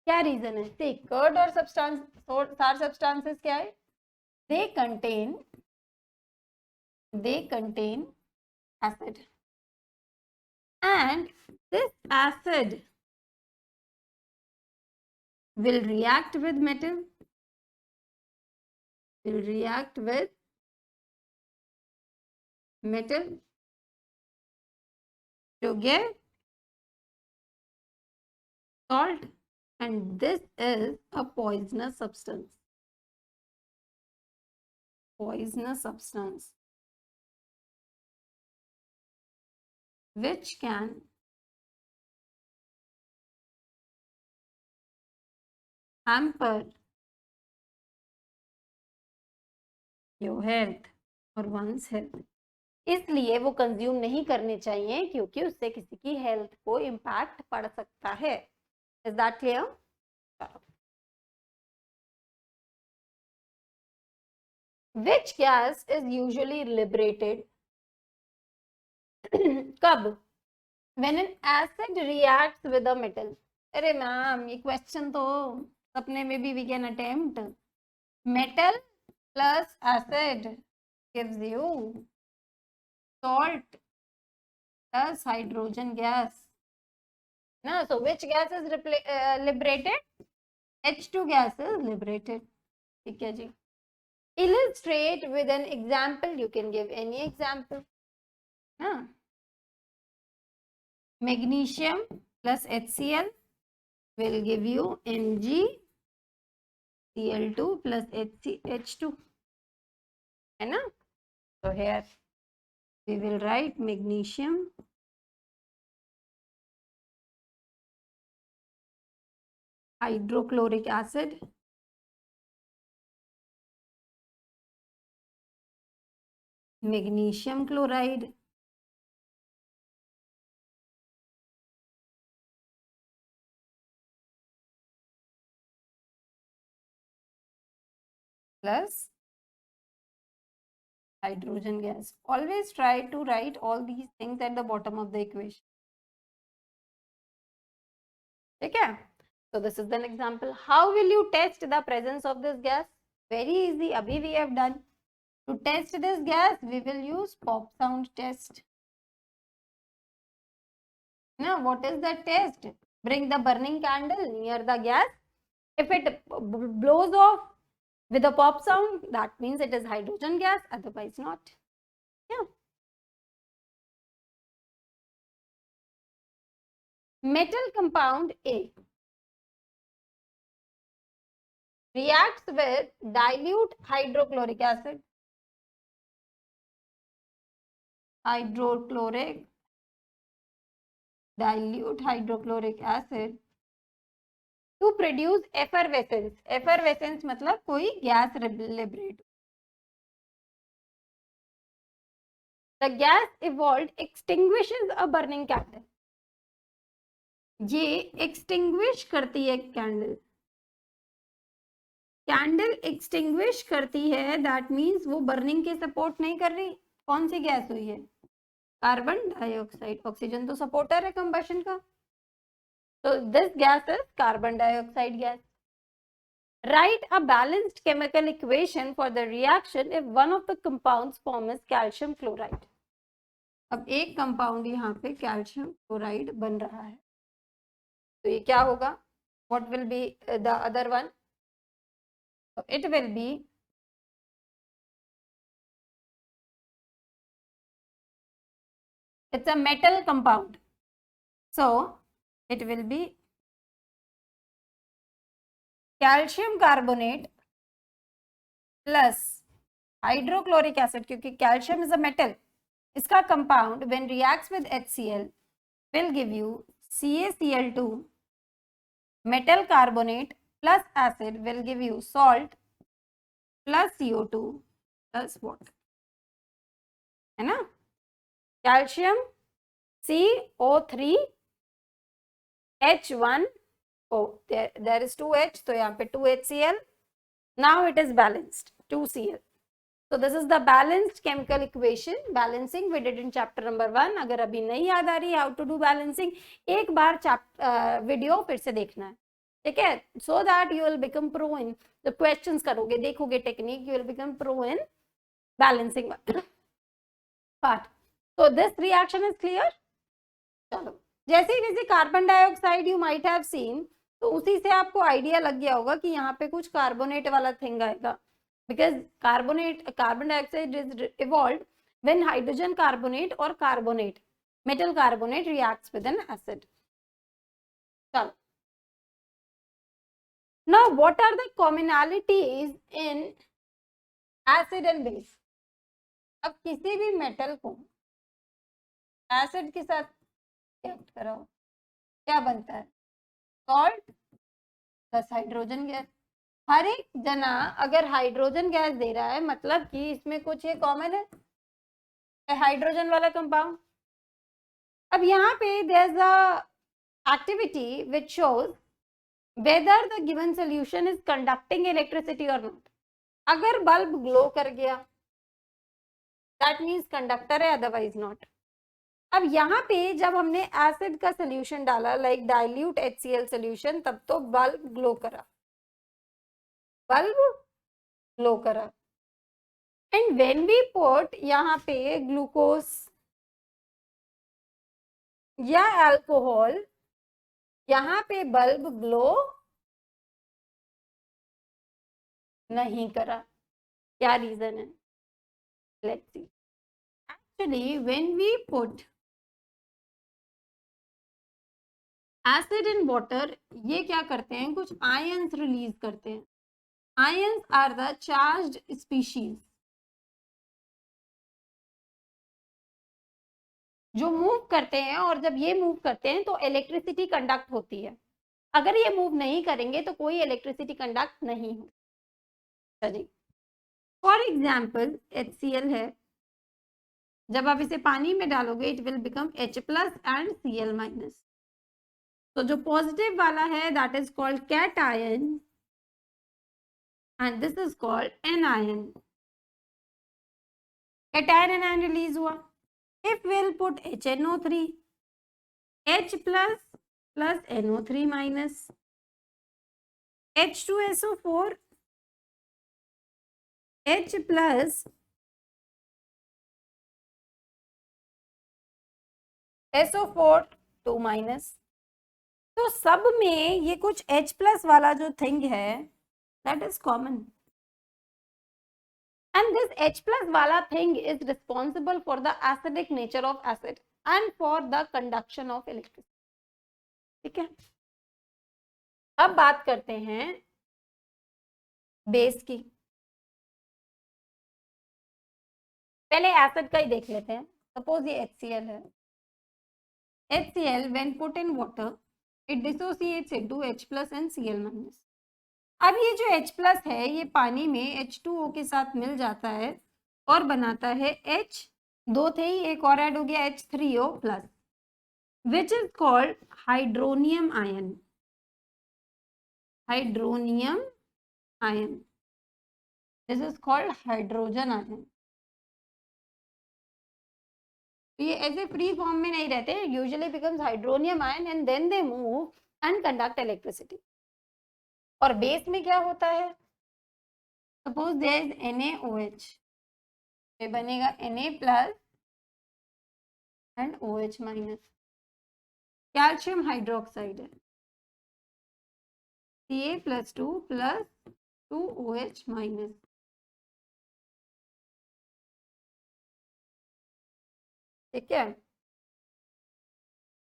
क्या रीजन है? सी कर्ड और सार सब्सटेंसेस क्या है? They contain acid, and this acid will react with metal, to get salt, and this is a poisonous substance. Which can hamper your health or one's health. इसलिए वो consume नहीं करने चाहिए क्योंकि उससे किसी की हेल्थ को इम्पैक्ट पड़ सकता है. Is that clear? Which gas is usually liberated? कब? When an acid reacts with a metal. अरे मैम ये क्वेश्चन तो अपने में भी we can attempt. Metal plus acid gives you salt plus hydrogen gas. No, so which gas is liberated? H2 gas is liberated. ठीक है जी. Illustrate with an example. You can give any example. Magnesium plus HCl will give you MgCl2 plus H2. है ना? So here we will write magnesium hydrochloric acid magnesium chloride plus hydrogen gas. Always try to write all these things at the bottom of the equation. Okay? So this is an example. How will you test the presence of this gas? Very easy. Abhi we have done. To test this gas, we will use pop sound test. Now, what is the test? Bring the burning candle near the gas. If it blows off with a pop sound, that means it is hydrogen gas, otherwise not. Yeah. Metal compound A reacts with dilute hydrochloric acid. Dilute hydrochloric acid to produce effervescence. Effervescence मतलब कोई gas liberate. The gas evolved extinguishes a burning candle. ये extinguish करती है candle extinguish करती है, that means वो burning के support नहीं कर रही. कौन सी गैस हुई है? Carbon dioxide. ऑक्सीजन तो सपोर्टर है कंबशन का, तो this gas is carbon dioxide gas. Right a balanced chemical equation for the reaction if one of the compounds forms calcium chloride. अब एक कंपाउंड यहाँ पे कैल्शियम क्लोराइड बन रहा है, तो ये क्या होगा, what will be the other one? So it will be it's a metal compound, so it will be calcium carbonate plus hydrochloric acid, क्योंकि calcium is a metal, इसका compound when reacts with HCl will give you CaCl2, metal carbonate plus acid will give you salt plus CO2 plus water, है ना, calcium CO3 H1, oh there is 2H, तो यहाँ पे 2HCl, now it is balanced 2Cl. So this is the balanced chemical equation, balancing we did in chapter number 1. अगर अभी नहीं याद आ रही how to do balancing, एक बार वीडियो फिर से देखना है, ठीक है, so that you will become pro in the questions करोगे, देखोगे technique, you will become pro in balancing part. So this reaction is clear. चलो, जैसे carbon dioxide you might have seen, तो उसी से आपको आइडिया लग गया होगा कि यहाँ पे कुछ कार्बोनेट वाला थिंग आएगा, because carbon dioxide is evolved when hydrogen carbonate और carbonate, metal carbonate reacts with an acid. चलो, now what are the commonalities in acid and base. अब किसी भी मेटल को एसिड के साथ रिएक्ट कराओ, क्या बनता है, सॉल्ट प्लस हाइड्रोजन गैस. हर एक जना अगर हाइड्रोजन गैस दे रहा है, मतलब कि इसमें कुछ ये कॉमन है, हाइड्रोजन वाला कंपाउंड. अब यहाँ पे there is a activity which shows whether the given solution is conducting electricity और नॉट. अगर बल्ब ग्लो कर गया दैट मीन्स कंडक्टर है, अदरवाइज नॉट. अब यहाँ पे जब हमने एसिड का सोल्यूशन डाला, लाइक डाइल्यूट HCl सोल्यूशन, तब तो बल्ब ग्लो करा, बल्ब ग्लो करा. एंड व्हेन वी पुट यहाँ पे ग्लूकोज या अल्कोहल, यहाँ पे बल्ब ग्लो नहीं करा. क्या रीजन है, let's see. Actually when we put acid in water, ये क्या करते हैं, कुछ आयंस रिलीज करते हैं. Ions are the charged species जो मूव करते हैं, और जब ये मूव करते हैं तो इलेक्ट्रिसिटी कंडक्ट होती है. अगर ये मूव नहीं करेंगे तो कोई इलेक्ट्रिसिटी कंडक्ट नहीं हो. चलिए, फॉर एग्जाम्पल HCl है, जब आप इसे पानी में डालोगे it will become H plus and Cl minus. तो जो पॉजिटिव वाला है that is called cation and this is called anion. Cation anion release हुआ. If we'll put HNO3, H plus plus NO3 minus, H2SO4, H plus SO4 2 minus. तो सब में ये कुछ H प्लस वाला जो थिंग है that is common, and this H plus वाला thing is responsible for the acidic nature of acid and for the conduction of electricity. ठीक है, अब बात करते हैं बेस की. पहले एसिड का ही देख लेते हैं. सपोज ये HCl है, HCl when put in water it dissociates into H plus and Cl minus. अब ये जो H प्लस है ये पानी में H2O के साथ मिल जाता है और बनाता है H, दो थे ही, एक और ऐड हो गया H3O plus, which is called hydronium ion. Hydronium ion, this is called hydrogen ion. ये ऐसे फ्री फॉर्म में नहीं रहते, usually becomes hydronium ion and then they move and conduct electricity. और बेस में क्या होता है, सपोज देयर इज NaOH, ये बनेगा Na plus and OH minus. Calcium hydroxide है, Ca+2 plus 2OH minus. ठीक है,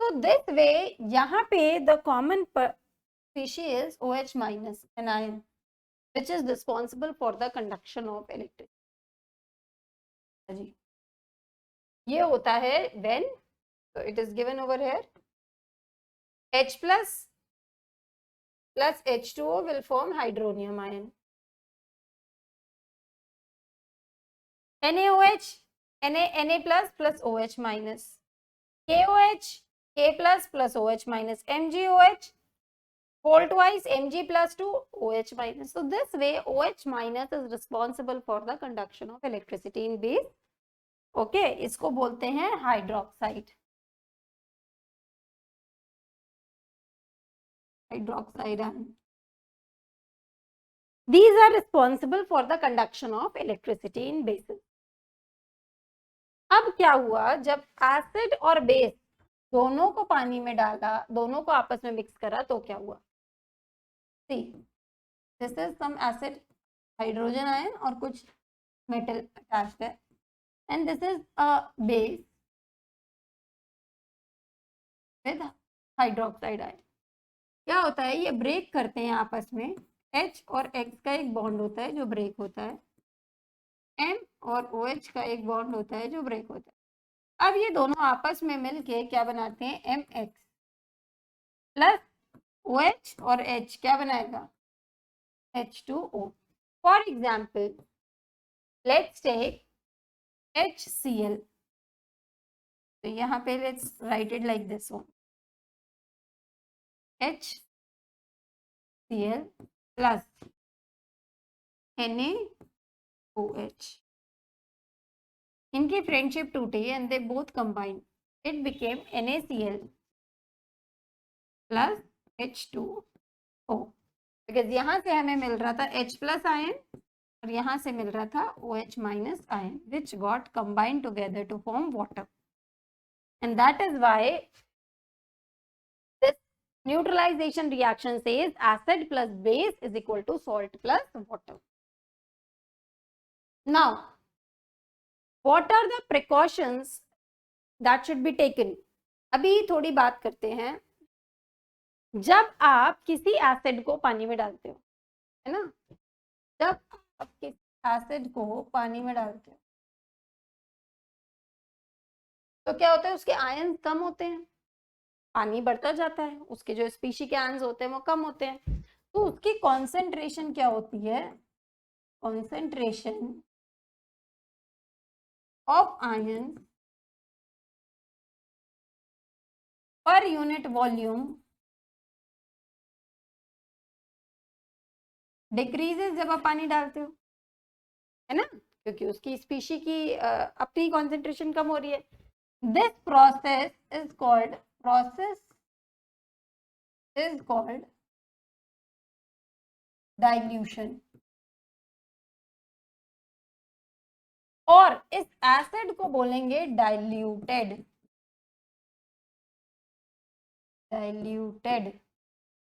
तो दिस वे यहाँ पे the common species OH minus an ion which is responsible for the conduction of electricity. ये होता है when, so it is given over here, H plus H2O will form hydronium ion. NaOH, Na plus OH minus. KOH, K plus OH minus. MgOH, whole twice Mg plus 2 OH minus. So this way OH minus is responsible for the conduction of electricity in base. Okay, इसको बोलते हैं hydroxide. Hydroxide ion. These are responsible for the conduction of electricity in bases. अब क्या हुआ, जब acid और base दोनों को पानी में डाला, दोनों को आपस में मिक्स करा, तो क्या हुआ? See, this is some acid, hydrogen ion और कुछ metal attached है, and this is a base with hydroxide ion. क्या होता है, ये ब्रेक करते हैं आपस में. H और X का एक बॉन्ड होता है जो ब्रेक होता है, M और OH का एक बॉन्ड होता है जो ब्रेक होता है. अब ये दोनों आपस में मिलके क्या बनाते हैं, MX प्लस OH और H क्या बनाएगा, H2O. For example let's take HCl. तो यहाँ पे let's write it like this one, HCl plus NaOH. इनकी फ्रेंडशिप टूटी and they both combine, it became NaCl plus H2O. Because यहाँ से हमें मिल रहा था H प्लस आयन और यहाँ से मिल रहा था OH minus ion which got combined together to form water. And that is why neutralization reaction says acid plus base is equal to salt plus water. Now, what are the precautions that should be taken? अभी थोड़ी बात करते हैं. जब आप किसी acid को पानी में डालते हो, है ना, जब आप किसी एसिड को पानी में डालते हो तो क्या होता है, उसके आयन कम होते हैं, पानी बढ़ता जाता है, उसके जो स्पीशी के आयंस होते हैं वो कम होते हैं. तो उसकी कॉन्सेंट्रेशन क्या होती है, concentration of ion per unit volume decreases जब आप पानी डालते हो, है ना, क्योंकि उसकी स्पीशी की अपनी कॉन्सेंट्रेशन कम हो रही है. This process is called dilution. और इस एसिड को बोलेंगे डाइल्यूटेड.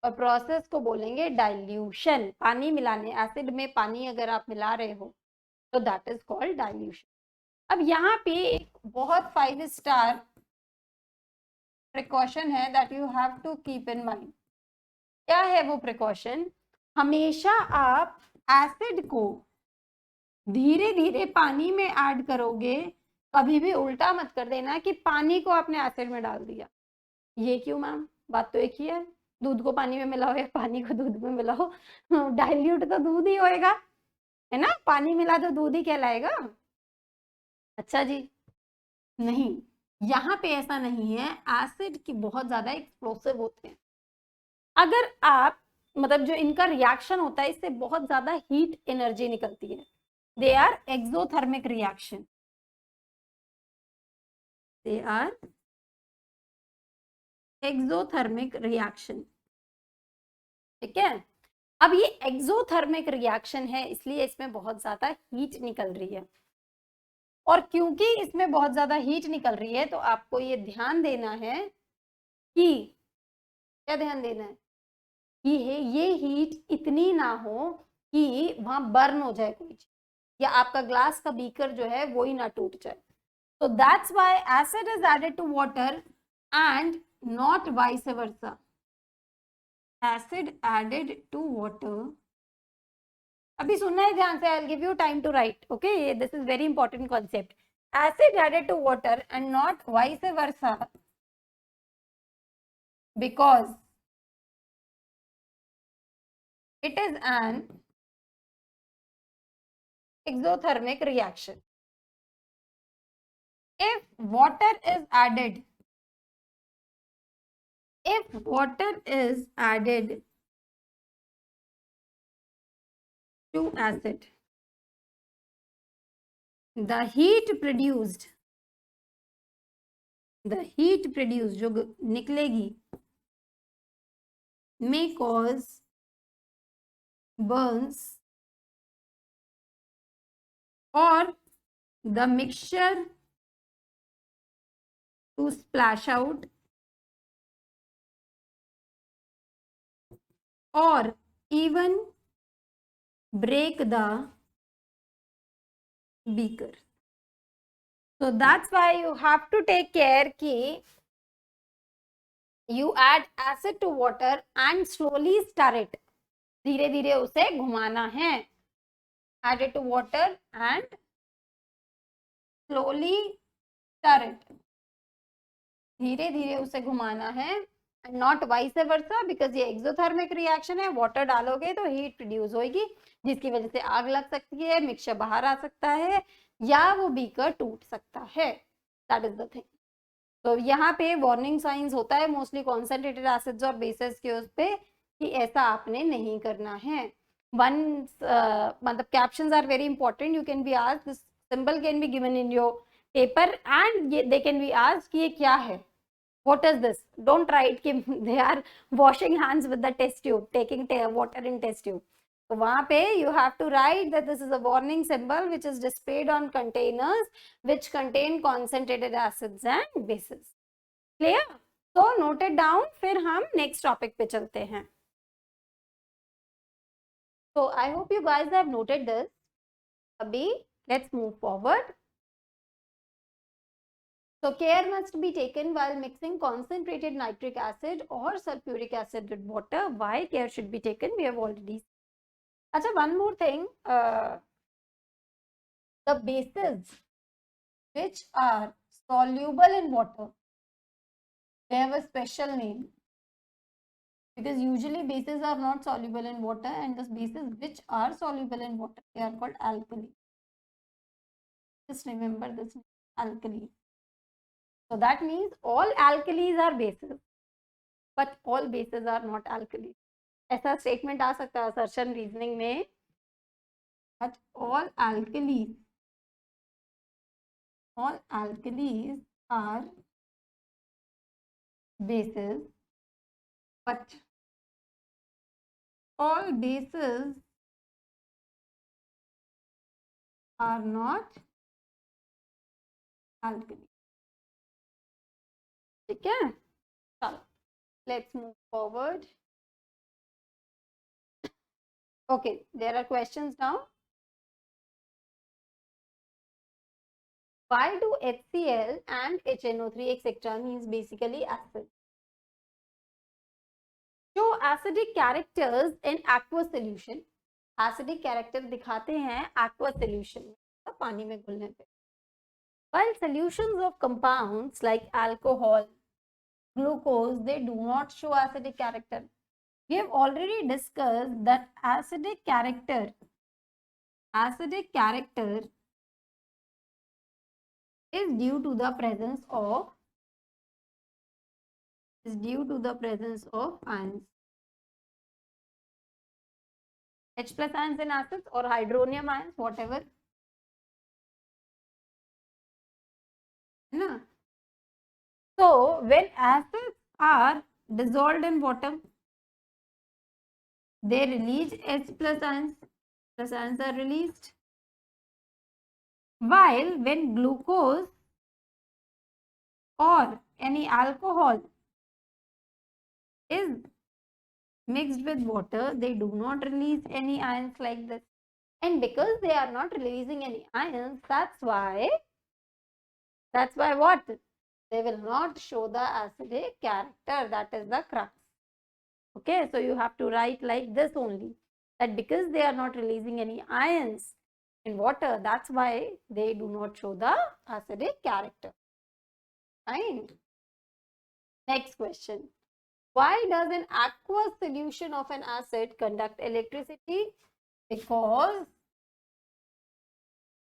और प्रोसेस को बोलेंगे डाइल्यूशन. पानी मिलाने, एसिड में पानी अगर आप मिला रहे हो तो दैट इज कॉल्ड डाइल्यूशन. अब यहाँ पे एक बहुत 5 स्टार प्रिकॉशन है that you have to keep in mind. क्या है वो प्रिकॉशन? हमेशा आप एसिड को धीरे धीरे पानी में ऐड करोगे, कभी भी उल्टा मत कर देना कि पानी को आपने एसिड में डाल दिया. ये क्यों मैम, बात तो एक ही है. दूध को पानी में मिलाओ या पानी को दूध में मिलाओ, डाइल्यूट तो दूध ही होएगा, है ना, पानी मिला तो दूध ही कहलाएगा. अच्छा जी, नहीं, यहाँ पे ऐसा नहीं है. एसिड की बहुत ज्यादा एक्सप्लोसिव होते हैं. अगर आप मतलब जो इनका रिएक्शन होता है इससे बहुत ज्यादा हीट एनर्जी निकलती है. They are exothermic reaction. They are exothermic reaction. ठीक है. अब ये एक्सोथर्मिक रिएक्शन है इसलिए इसमें बहुत ज्यादा हीट निकल रही है. और क्योंकि इसमें बहुत ज्यादा हीट निकल रही है तो आपको ये ध्यान देना है कि क्या ध्यान देना है, ये हीट इतनी ना हो कि वहां बर्न हो जाए कोई चीज, या आपका ग्लास का बीकर जो है वो ही ना टूट जाए. So that's why acid is added to water and not vice versa. Acid added to water. अभी सुनना है ध्यान से. I'll give you time to write. Okay, this is very important concept. Acid added to water and not vice versa, because it is an exothermic reaction. If water is added to acid, the heat produced जो निकलेगी may cause burns, or the mixture to splash out, or even break the beaker. So that's why you have to take care कि you add acid to water and slowly stir it. धीरे धीरे उसे घुमाना है. Add it to water and slowly stir it. धीरे धीरे उसे घुमाना है. And not vice versa, because ये exothermic reaction है. वाटर डालोगे तो हीट प्रोड्यूस होगी, जिसकी वजह से आग लग सकती है, मिक्सचर बाहर आ सकता है, या वो बीकर टूट सकता है. That is the thing. तो यहाँ पे वार्निंग साइंस होता है मोस्टली कॉन्सेंट्रेटेड एसिड्स और बेसिस के उस पे कि ऐसा आपने नहीं करना है. वन मतलब captions are very important. You can be asked, this symbol can be given in your paper and they can be asked कि ये क्या है, what is this. Don't write कि they are washing hands with the test tube, taking water in test tube. तो वहां पे you have to write that this is a warning symbol which is displayed on containers which contain concentrated acids and bases. Clear? So note it down. फिर हम next topic पे चलते हैं. So I hope you guys have noted this. अभी let's move forward. So care must be taken while mixing concentrated nitric acid or sulfuric acid with water. Why care should be taken? We have already seen. Achha, one more thing. The bases which are soluble in water, they have a special name, because usually bases are not soluble in water, and the bases which are soluble in water, they are called alkali. Just remember this, alkali. So that means all alkalis are bases, but all bases are not alkalis. ऐसा statement आ सकता है assertion reasoning में, but all alkalis are bases, but all bases are not alkalis. ठीक है, चलो let's move forward. Okay, there are questions now. Why do HCl and HNO3 etc. means basically acid? जो acidic characters in aqueous solution, acidic character दिखाते हैं aqueous solution में, पानी में घुलने पे. While solutions of compounds like alcohol, glucose, they do not show acidic character. We have already discussed that acidic character is due to the presence of ions, H plus ions in acids or hydronium ions, whatever. No. So when acids are dissolved in water, they release H plus ions. Plus ions are released. While when glucose or any alcohol is mixed with water, they do not release any ions like this. And because they are not releasing any ions, that's why what? They will not show the acidic character. That is the crux. Okay, so you have to write like this only, that because they are not releasing any ions in water, that's why they do not show the acidic character. Fine. Next question. Why does an aqueous solution of an acid conduct electricity? Because,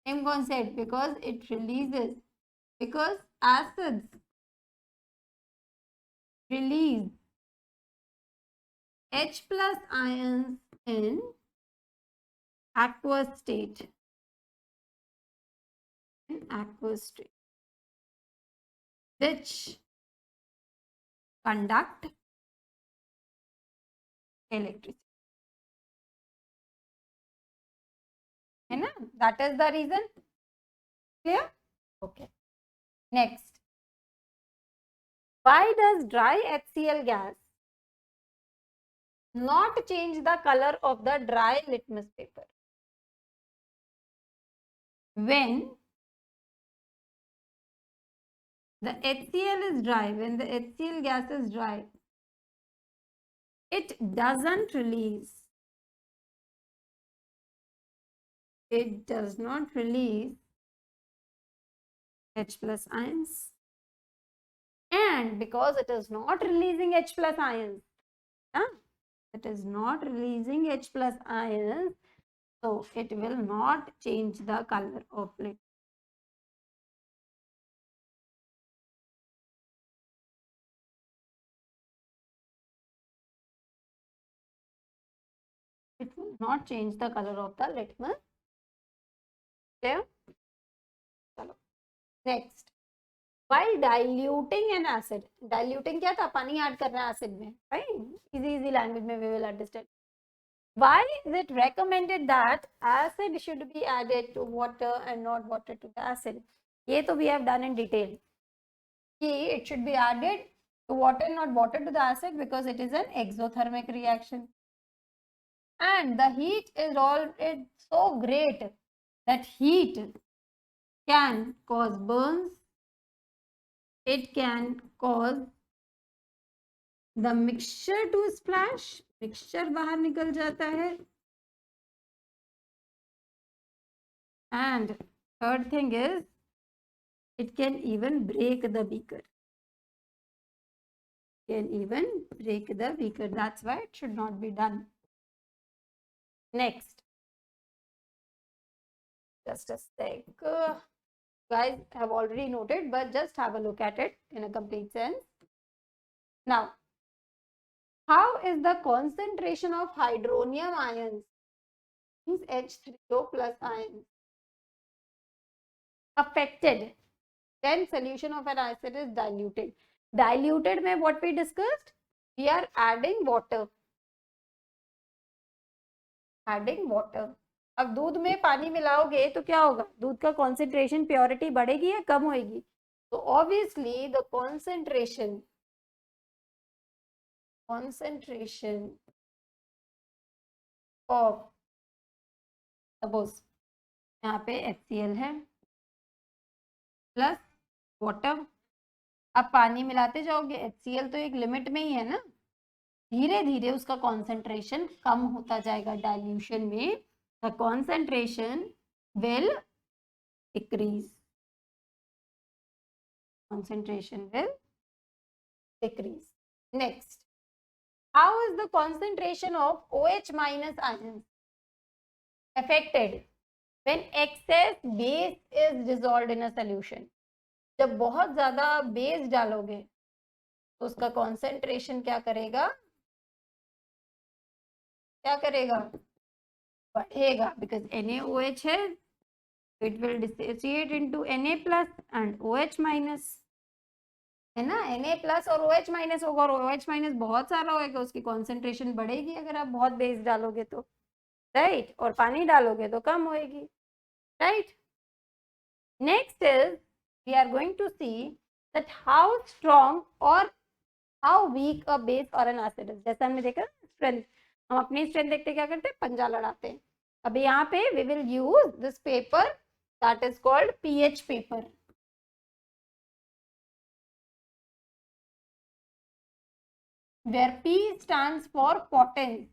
same concept, because it releases, because acids release H plus ions in aqueous state. Which conduct electricity. है ना? That is the reason. Clear? Okay. Next. Why does dry HCl gas not change the color of the dry litmus paper? When the HCl is dry, when the HCl gas is dry, it doesn't release, it does not release H plus ions. And because it is not releasing H plus ions, it is not releasing H plus ions, so it will not change the color of it. It will not change the color of the litmus. Clear? Next. While diluting an acid, diluting क्या था? पानी add करना है acid में, right? Easy language में we will understand. Why is it recommended that acid should be added to water and not water to the acid? ये तो we have done in detail. It should be added to water, not water to the acid, because it is an exothermic reaction. And the heat is already so great that heat can cause burns. It can cause the mixture to splash. Mixture बाहर निकल जाता है. And third thing is, it can even break the beaker. That's why it should not be done. Next. Just a sec. Guys have already noted, but just have a look at it in a complete sense. Now, how is the concentration of hydronium ions, means H3O plus ions, affected when solution of an acid is diluted? Diluted में what we discussed? We are adding water. अब दूध में पानी मिलाओगे तो क्या होगा? दूध का कॉन्सेंट्रेशन, प्योरिटी बढ़ेगी या कम होगी? तो obviously the concentration of, suppose यहाँ पे HCl है प्लस वाटर. अब पानी मिलाते जाओगे, HCl तो एक लिमिट में ही है ना, धीरे धीरे उसका कॉन्सेंट्रेशन कम होता जाएगा. डाइल्यूशन में the concentration will decrease. Next, how is the concentration of OH minus ions affected when excess base is dissolved in a solution? जब बहुत ज्यादा बेस डालोगे तो उसका कॉन्सेंट्रेशन क्या करेगा? बढ़ेगा, because NaOH है, it will dissociate into Na plus and OH minus, है ना? Na plus और OH minus होगा, और OH minus बहुत सारा होगा, उसकी कॉन्सेंट्रेशन बढ़ेगी अगर आप बहुत बेस डालोगे तो, राइट? और पानी डालोगे तो कम होएगी, right? Next is, we are going to see that how strong or how weak a base or an acid is. जैसा हमने देखा स्ट्रेंथ, हम अपनी स्ट्रेंथ देखते क्या करते हैं, पंजा लड़ाते हैं। अभी यहाँ पे we will use this paper that is called pH paper. where P stands for potence,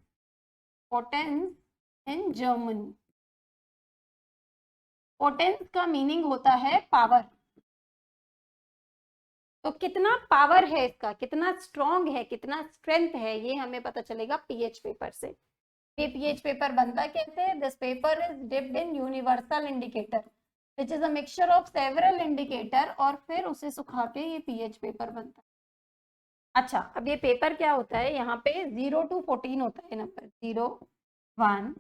potence in German। Potence का मीनिंग होता है पावर। तो कितना पावर है इसका, कितना स्ट्रॉन्ग है, कितना स्ट्रेंथ है, ये हमें पता चलेगा पीएच पेपर से। ये पीएच पेपर बनता कैसे? This paper is dipped in universal indicator which is a mixture of several indicator, और फिर उसे सुखा के ये पीएच पेपर बनता है। अच्छा, अब ये पेपर क्या होता है, यहाँ पे 0 to 14 होता है नंबर, 0 1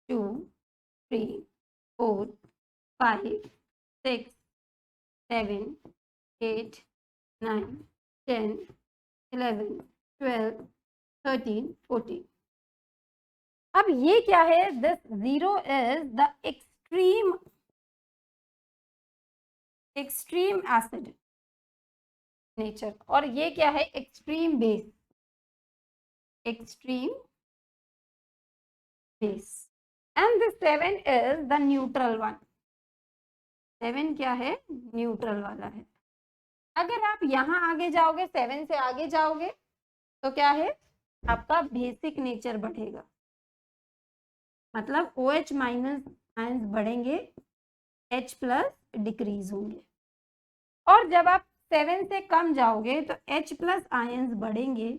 2 3 4 5 6 7 8 9 10 11 12 13 14। अब ये क्या है, this 0 is the extreme acid nature, और ये क्या है, extreme base, and this 7 is the neutral one. 7 क्या है, न्यूट्रल वाला है। अगर आप यहाँ आगे जाओगे, 7 से आगे जाओगे तो क्या है, आपका बेसिक नेचर बढ़ेगा, मतलब OH माइनस आयंस बढ़ेंगे, H प्लस डिक्रीज होंगे। और जब आप 7 से कम जाओगे तो H प्लस आयंस बढ़ेंगे,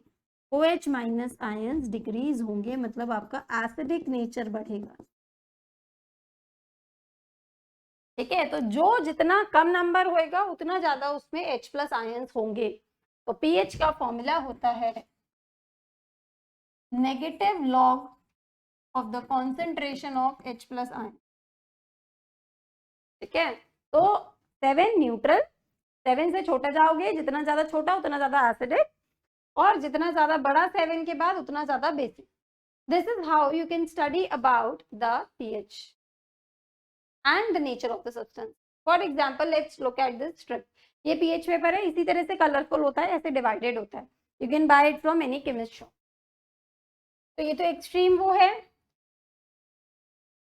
OH माइनस आयंस डिक्रीज होंगे, मतलब आपका एसिडिक नेचर बढ़ेगा। ठीक है, तो जो जितना कम नंबर होएगा उतना ज्यादा उसमें H प्लस आयंस होंगे। तो पीएच का फॉर्मूला होता है negative log of the concentration of H plus ion. ठीक है, तो 7 न्यूट्रल, 7 से छोटा जाओगे, जितना ज्यादा छोटा उतना ज्यादा एसिडिक, और जितना ज्यादा बड़ा 7 के बाद उतना ज्यादा basic. This is how you can study about the pH and the nature of the substance. For example, let's look at this strip. ये pH पेपर है, इसी तरह से कलरफुल होता है, ऐसे डिवाइडेड होता है। You can buy it from any chemist shop. तो ये तो एक्सट्रीम वो है।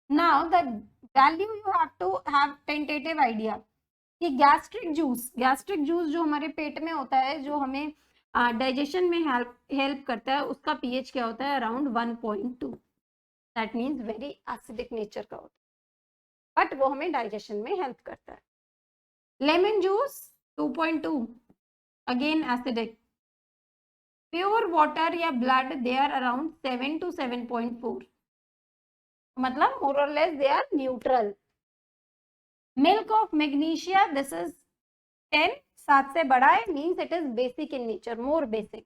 Now the value you have to have tentative idea कि गैस्ट्रिक जूस जो हमारे पेट में होता है, जो हमें डाइजेशन में हेल्प करता है, उसका पीएच क्या होता है, around 1.2। That means very acidic nature का होता है, बट वो हमें डाइजेशन में हेल्प करता है। Lemon juice 2.2, again acidic. Pure water या blood they are around 7 to 7.4, मतलब मोर और less they are neutral. Milk of magnesia this is 10, 7 से बड़ा है, means it is basic in nature, more basic.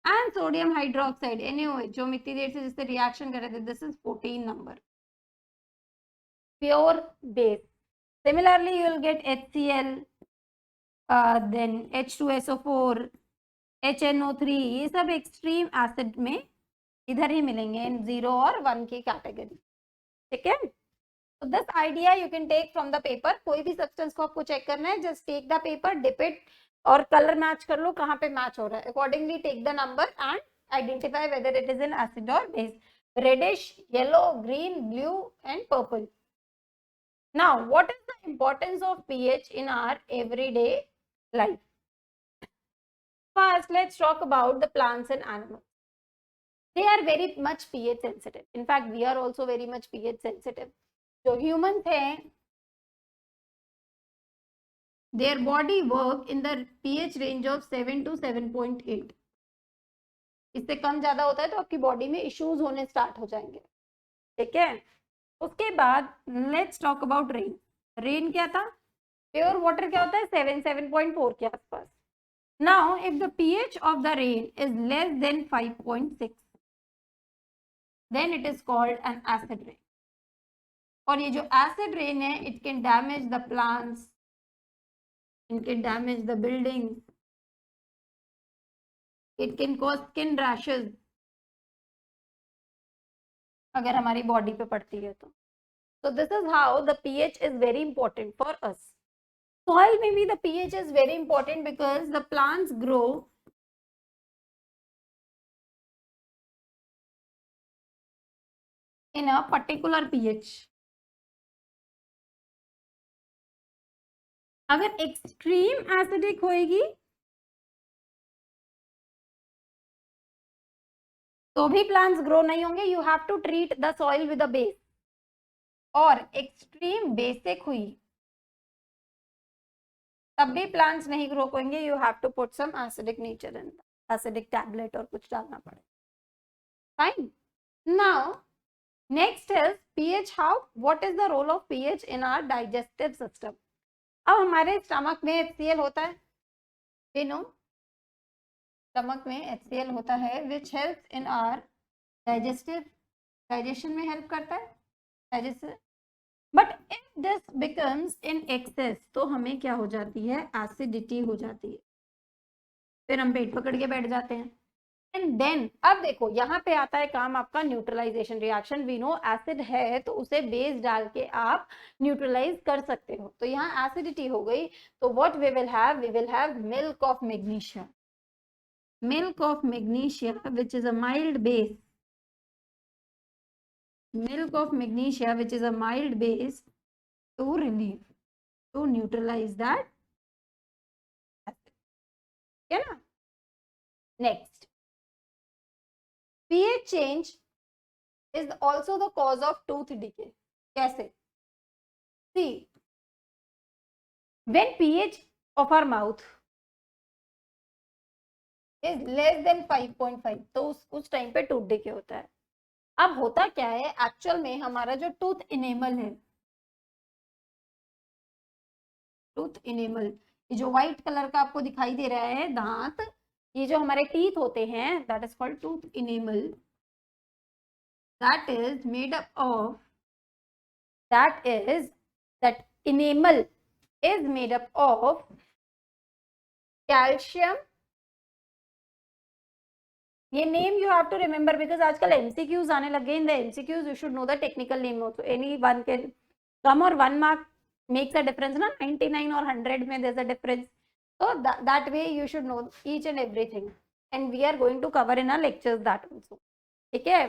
And sodium hydroxide NaOH, जो हम इतनी देर से जिससे रिएक्शन कर रहे थे, this is 14 number, pure base. Similarly, you will get HCl, then H2SO4, HNO3, ये सब एक्सट्रीम एसिड में इधर ही मिलेंगे, इन 0 और 1 की कैटेगरी। ठीक है, तो this idea you can take from the paper. कोई भी सब्सटेंस को आपको चेक करना है, just take the paper, dip it, और कलर मैच कर लो, कहाँ पे मैच हो रहा है, accordingly take the number and identify whether it is an acid और base. Reddish, yellow, green, blue and purple. Now, what is the importance of pH in our everyday life? First, let's talk about the plants and animals. They are very much pH sensitive. In fact, we are also very much pH sensitive. So, humans हैं, their body work in the pH range of 7 to 7.8. इससे कम ज्यादा होता है तो आपकी body में issues होने start हो जाएंगे। ठीक है, उसके बाद let's talk about rain. Rain क्या था, प्योर वाटर क्या होता है, 7.4 के आसपास। Now if the pH of the rain is less than 5.6, then it is called an acid rain. और ये जो एसिड रेन है, it can damage the plants, it can damage the buildings, it can cause skin rashes अगर हमारी body पे पड़ती है तो। So this is how the pH is very important for us. Soil maybe the pH is very important because the plants grow in a particular pH. अगर extreme acidic होएगी तो भी प्लांट्स ग्रो नहीं होंगे. You have to treat the soil with a base. और extreme basic हुई तब भी प्लांट्स नहीं ग्रो होंगे. You have to put some acidic nature in, acidic tablet और कुछ डालना पड़ेगा. Fine. Now next is pH. How, what is the role of pH in our digestive system. अब हमारे स्टमक में HCl होता है. वी नो स्टमक में HCl होता है which helps in our digestion में हेल्प करता है digestion. But if this becomes in excess तो हमें क्या हो जाती है, एसिडिटी हो जाती है. फिर हम पेट पकड़ के बैठ जाते हैं. एंड देन अब देखो यहाँ पे आता है काम आपका neutralization reaction. We know acid है तो उसे बेस डाल के आप न्यूट्रलाइज कर सकते हो. तो यहाँ एसिडिटी हो गई तो what we will have milk of magnesia. Milk of magnesia which is a mild base. Milk of magnesia which is a mild base to relieve, to neutralize that acid. है ना. Next, pH change is also the cause of tooth decay. कैसे? See, when pH of our mouth is less than 5.5 तो उस time पे tooth decay होता है. अब होता क्या है एक्चुअल में, हमारा जो टूथ इनेमल है, टूथ इनेमल, ये जो व्हाइट कलर का आपको दिखाई दे रहा है दांत, ये जो हमारे टीथ होते हैं that is called tooth enamel. That is made up of, that enamel is made up of calcium. ये name you have to remember because आजकल एमसीक्यूज आने लगे. In the MCQs you should know the technical name also. Any one can come और 1 mark makes a difference ना. 99 और 100 में there is a difference. so that way you should know each and everything and we are going to cover in our lectures that also. ठीक है.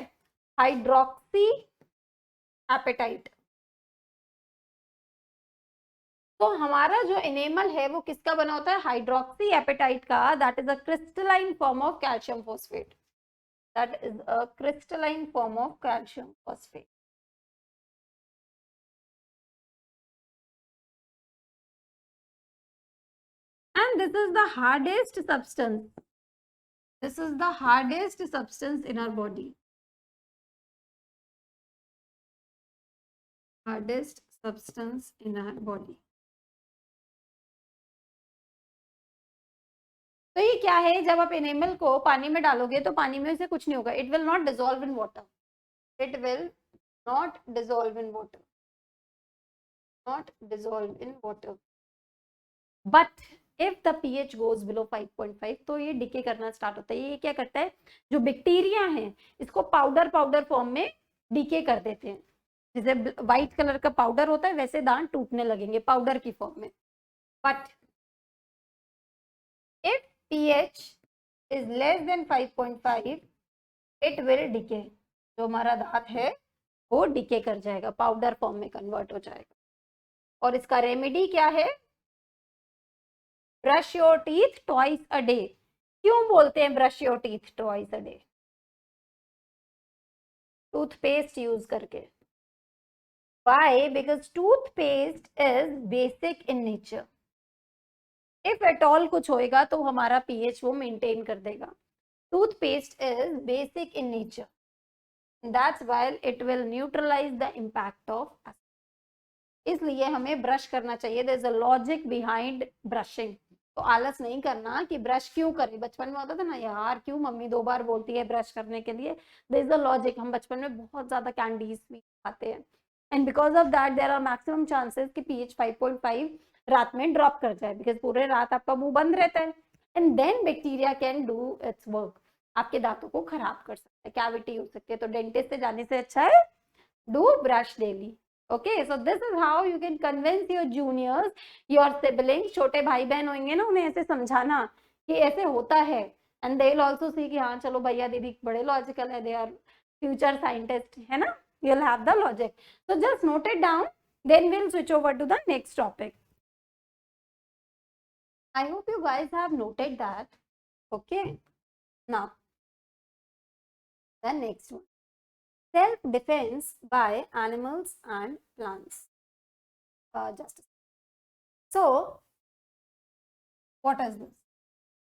Hydroxy apatite. तो हमारा जो enamel है वो किसका बना होता है, हाइड्रोक्सी एपेटाइट का. That is a crystalline form of calcium phosphate. That is a crystalline form of calcium phosphate. And this is the hardest substance. This is the hardest substance in our body. Hardest substance in our body. तो ये क्या है, जब आप animal को पानी में डालोगे तो पानी में से कुछ नहीं होगा. It will not dissolve in water. It will not dissolve in water. Not dissolve in water. But if the pH goes below 5.5 तो ये डिके करना स्टार्ट होता है. ये क्या करता है, जो बैक्टीरिया है इसको पाउडर फॉर्म में डिके कर देते हैं. जैसे व्हाइट कलर का पाउडर होता है वैसे दांत टूटने लगेंगे पाउडर की फॉर्म में. But if pH is less than 5.5 it will decay. जो हमारा दांत है वो डिके कर जाएगा, पाउडर फॉर्म में कन्वर्ट हो जाएगा. और इसका रेमेडी क्या है, brush your teeth twice a day. क्यों बोलते हैं brush your teeth twice a day, toothpaste use करके. Why? Because toothpaste is basic in nature. If at all कुछ होएगा तो हमारा pH वो मेंटेन कर देगा. Toothpaste is basic in nature. That's why it will neutralize the impact of acid. इसलिए हमें ब्रश करना चाहिए. There is a logic behind brushing. तो आलस नहीं करना कि ब्रश क्यों करें. बचपन में होता था ना, यार क्यों मम्मी 2 बार बोलती है ब्रश करने के लिए. There is a logic. हम बचपन में बहुत ज्यादा कैंडीज भी खाते हैं. And because of that there are maximum chances कि pH 5.5 रात में ड्रॉप कर जाए, बिकॉज पूरे रात आपका मुंह बंद रहता है. And then bacteria can do its work. आपके दांतों को खराब कर सकते हैं, कैविटी हो सकती है. तो डेंटिस्ट से जाने से अच्छा है do brush daily. Okay, so this is how you can convince your juniors, your siblings. छोटे भाई बहन होंगे ना, उन्हें ऐसे समझाना कि ऐसे होता है. एंड दे विल आल्सो सी कि हाँ चलो भैया दीदी बड़े लॉजिकल है, दे आर फ्यूचर साइंटिस्ट, है ना. you'll have the logic. So just note it down, then we'll switch over to the next topic. I hope you guys have noted that. Okay, now the next one, self-defense by animals and plants. Just so, what is this?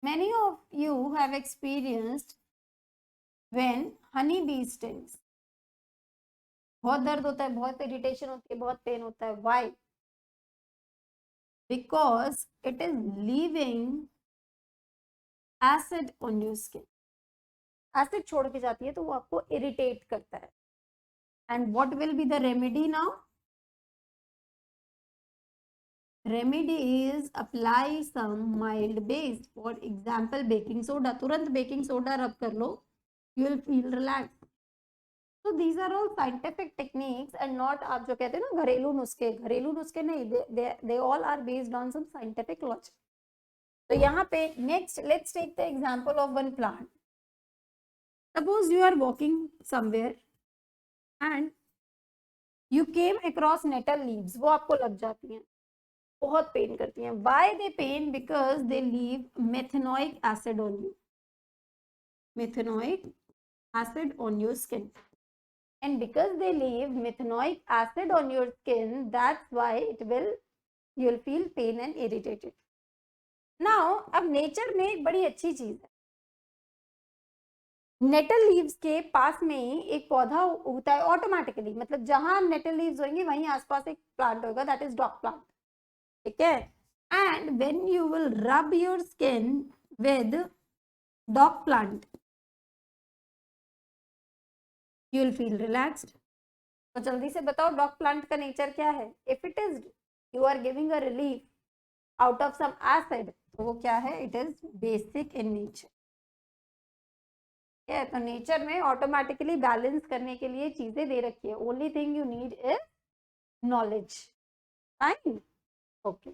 Many of you have experienced when honey bee stings. बहुत दर्द होता है, बहुत irritation होती है, बहुत pen होता है. Why? Because it is leaving acid on your skin. Acid छोड़ के जाती है तो वो आपको इरिटेट करता है. And what will be the remedy now? Remedy is apply some mild base. For example, baking soda. तुरंत baking soda rub कर लो, you will feel relaxed. So these are all scientific techniques and not आप जो कहते हैं ना घरेलू नुस्खे नहीं, they all are based on some scientific logic. तो यहाँ पे next let's take the example of one plant. Suppose you are walking somewhere and you came across nettle leaves. वो आपको लग जाती हैं, बहुत पेन करती हैं. Why they pain? Because they leave methanoic acid on you. Methanoic acid on your skin. And because they leave methanoic acid on your skin, that's why you'll feel pain and irritated. Now, अब nature में एक बड़ी अच्छी चीज है. Nettle leaves के पास में ही एक पौधा उगता है ऑटोमेटिकली. मतलब जहां नेटल लीव्स होंगे वहीं आसपास एक प्लांट होगा, दैट इज डॉग प्लांट. ठीक है. And when you will rub your skin with dog plant, you will feel relaxed. तो जल्दी से बताओ डॉग प्लांट का नेचर क्या है? If it is you are giving a relief out of some acid, तो वो क्या है? It is basic in nature. तो नेचर में ऑटोमेटिकली बैलेंस करने के लिए चीजें दे रखी है. Only thing you need is knowledge. Fine. Okay.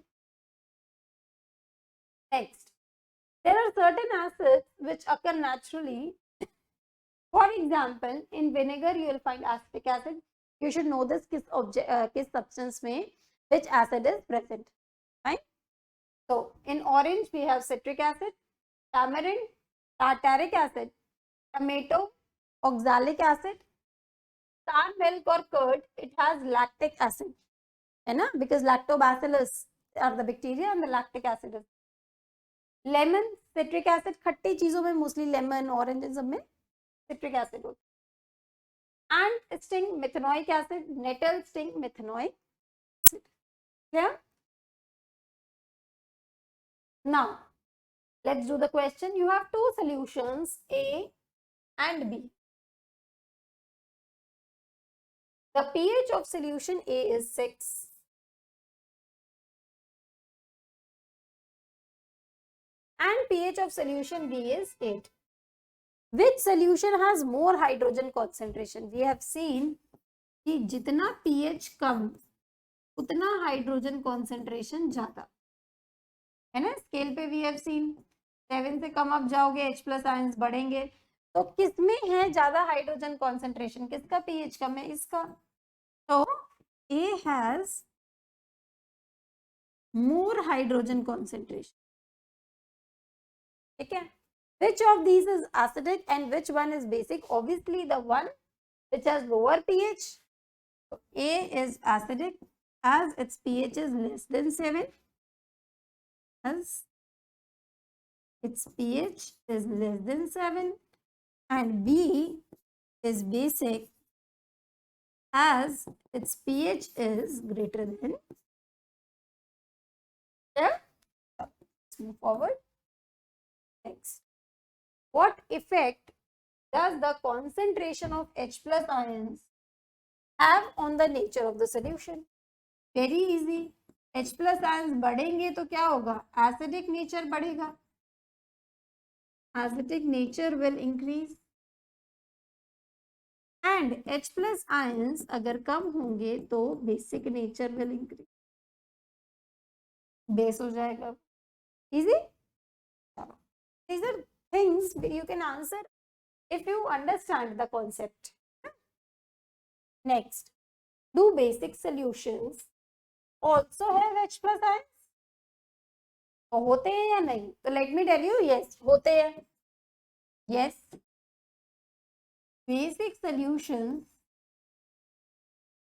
Next, there are certain acids which occur naturally. For example, in vinegar you will find acetic acid. You should know this किस substance में which acid is present. Right? So in orange we have citric acid, tamarind, tartaric acid, tomato, oxalic acid, sour milk or curd, it has lactic acid. है ना? Because lactobacillus are the bacteria and the lactic acid is. Lemon, citric acid, खट्टी चीजों में mostly lemon, orange इन सब में citric acid होता है. And sting methanoic acid, nettle sting methanoic acid. Yeah. Now let's do the question. You have two solutions, A and B. The pH of solution A is 6 and pH of solution B is 8. Which solution has more hydrogen concentration? We have seen कि जितना pH कम उतना hydrogen concentration ज्यादा है ना. Scale पे we have seen 7 से कम आप जाओगे H प्लस आयंस बढ़ेंगे. तो किसमें है ज्यादा हाइड्रोजन कॉन्सेंट्रेशन? किसका pH कम है? इसका. तो A has more hydrogen concentration. ठीक है. Which of these is acidic and which one is basic? Obviously the one which has lower pH. So A is acidic as its pH is less than 7. As its pH is less than 7. And B is basic as its pH is greater than. Yeah. Let's move forward. Next. What effect does the concentration of H plus ions have on the nature of the solution? Very easy. H plus ions बढ़ेंगे तो क्या होगा? Acidic nature बढ़ेगा. Acidic nature will increase. And H plus ions अगर कम होंगे तो basic nature will increase. Base हो जाएगा. Easy? These are things you can answer if you understand the concept. Next, do basic solutions also have H plus ions? तो होते हैं या नहीं? तो let me tell you, yes होते हैं. Yes, basic solutions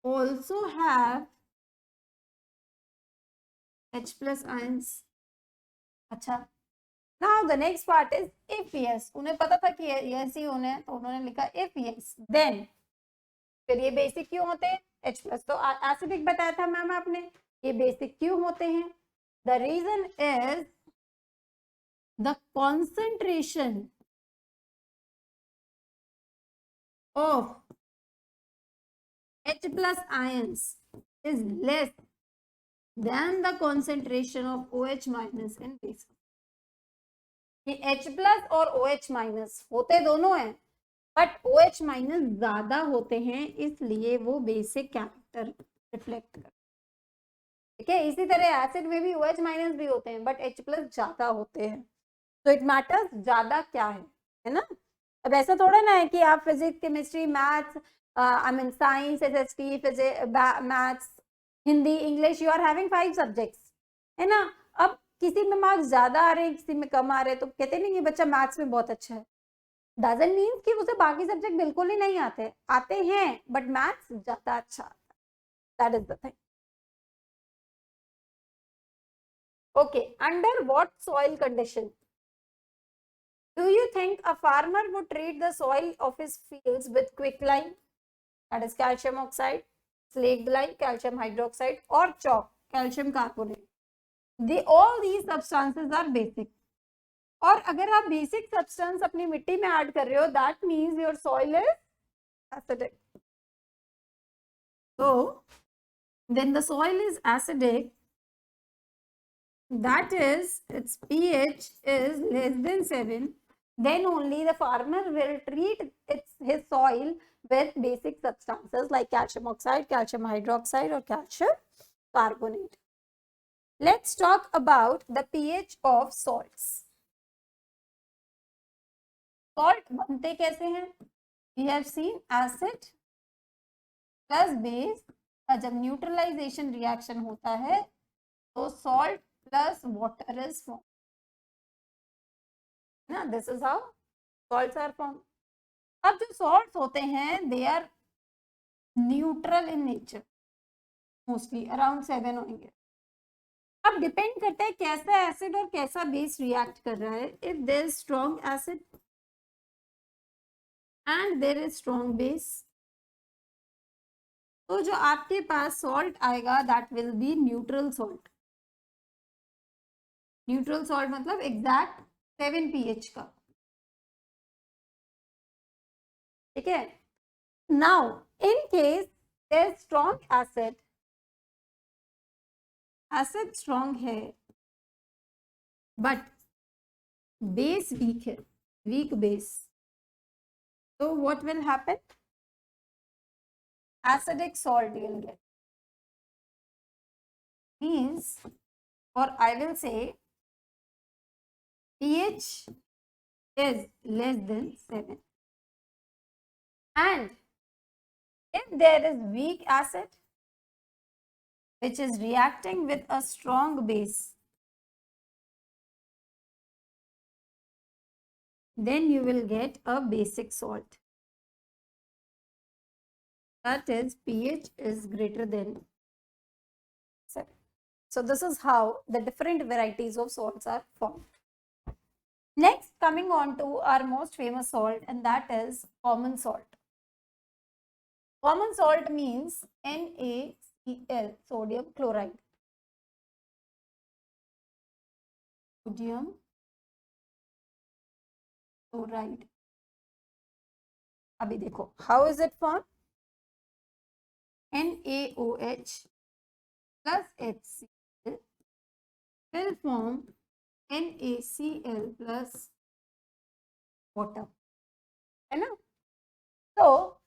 also have H plus ions. अच्छा, now the next part is if yes. उन्हें पता था कि yes ही होने हैं, तो उन्होंने लिखा if yes, then फिर ये बेसिक क्यों होते हैं? H प्लस तो एसिडिक बताया था मैम आपने, ये बेसिक क्यों होते हैं? The reason is the concentration of H plus ions is less than the concentration of OH minus in basic. ये H plus और OH minus होते दोनों हैं, बट OH माइनस ज्यादा होते हैं, इसलिए वो बेसिक कैरेक्टर रिफ्लेक्ट कर. ठीक है, इसी तरह एसिड में भी OH माइनस भी होते हैं, बट H प्लस ज्यादा होते हैं. तो इट मैटर्स ज्यादा क्या है ना. अब ऐसा थोड़ा ना है कि आप physics, chemistry, maths, I mean science, SST, maths, Hindi, English, you are having 5 subjects, है ना. अब किसी में मार्क्स ज्यादा आ रहे हैं, किसी में कम आ रहे हैं, तो कहते नहीं कि बच्चा मैथ्स में बहुत अच्छा है. डजंट मीन कि उसे बाकी सब्जेक्ट बिल्कुल ही नहीं आते हैं, बट मैथ्स ज्यादा अच्छा आता है. That is the thing. Okay, under what soil condition do you think a farmer would treat the soil of his fields with quicklime, that is calcium oxide, slaked lime, calcium hydroxide, or chalk, calcium carbonate? All these substances are basic. और अगर आप basic substance अपनी मिट्टी में add कर रहे हो, that means your soil is acidic. So when the soil is acidic, that is its pH is less than 7, then only the farmer will treat his soil with basic substances like calcium oxide, calcium hydroxide, or calcium carbonate. Let's talk about the pH of salts. Salt बनते कैसे हैं? We have seen acid plus base का जब neutralisation reaction होता है तो salt plus water is formed. ना, this is how salts are formed. अब जो salts होते हैं they are neutral in nature, mostly around 7 होंगे. अब डिपेंड करता है कैसा एसिड और कैसा बेस रिएक्ट कर रहा है. If there is strong acid and there is strong base, तो जो आपके पास सॉल्ट आएगा that will be neutral salt. Neutral salt मतलब एग्जैक्ट 7 pH का. ठीक है. Now in case there is strong acid, acid strong है बट बेस वीक है, वीक बेस, तो what will happen? Acidic salt you will get. Means, or I will say pH is less than 7, and if there is weak acid which is reacting with a strong base, then you will get a basic salt. That is pH is greater than 7. So this is how the different varieties of salts are formed. Next, coming on to our most famous salt, and that is common salt. Common salt means NaCl, sodium chloride. Sodium chloride. अभी देखो, how is it formed? NaOH plus HCl will form NaCl plus water, है ना. So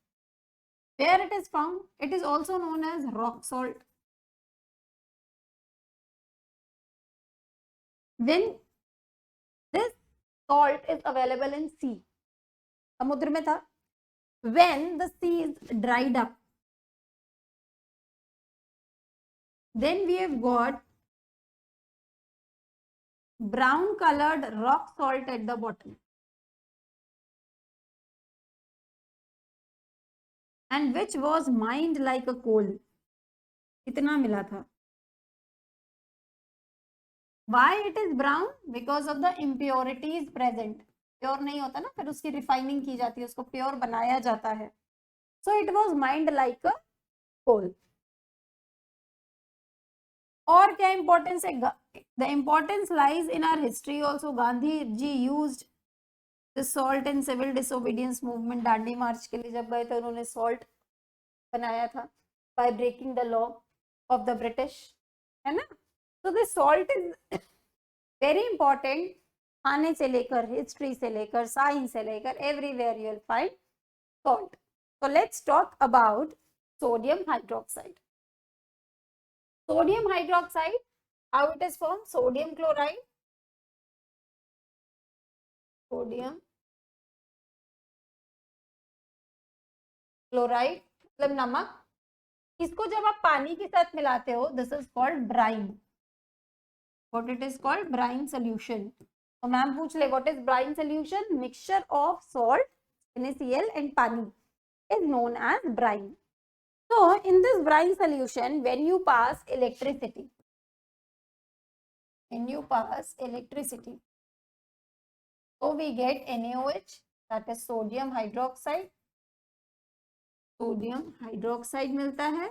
where it is found? It is also known as rock salt. When this salt is available in sea, समुद्र में था. When the sea is dried up, Then we have got brown colored rock salt at the bottom, and which was mined like a coal. कितना मिला था? Why it is brown? Because of the impurities present. Pure नहीं होता ना, फिर उसकी refining की जाती है, उसको प्योर बनाया जाता है. So it was mined like a coal. और क्या इंपॉर्टेंस है? The importance lies in our history also. Gandhi ji used the salt in civil disobedience movement. Dandi मार्च के लिए जब गए थे उन्होंने salt बनाया था by breaking the law of the British, है ना? So this salt is very important. खाने से लेकर, हिस्ट्री से लेकर, साइंस से लेकर, everywhere you will find salt. So let's talk about sodium hydroxide. Sodium hydroxide, how it is formed? Sodium chloride, sodium chloride मतलब नमक. इसको जब आप पानी के साथ मिलाते हो, this is called brine. What it is called? Brine solution. तो मैम पूछ ले, what is brine solution? Mixture of salt, NaCl and पानी is known as brine. So in this brine solution, when you pass electricity, so we get NaOH, that is sodium hydroxide. Sodium hydroxide मिलता है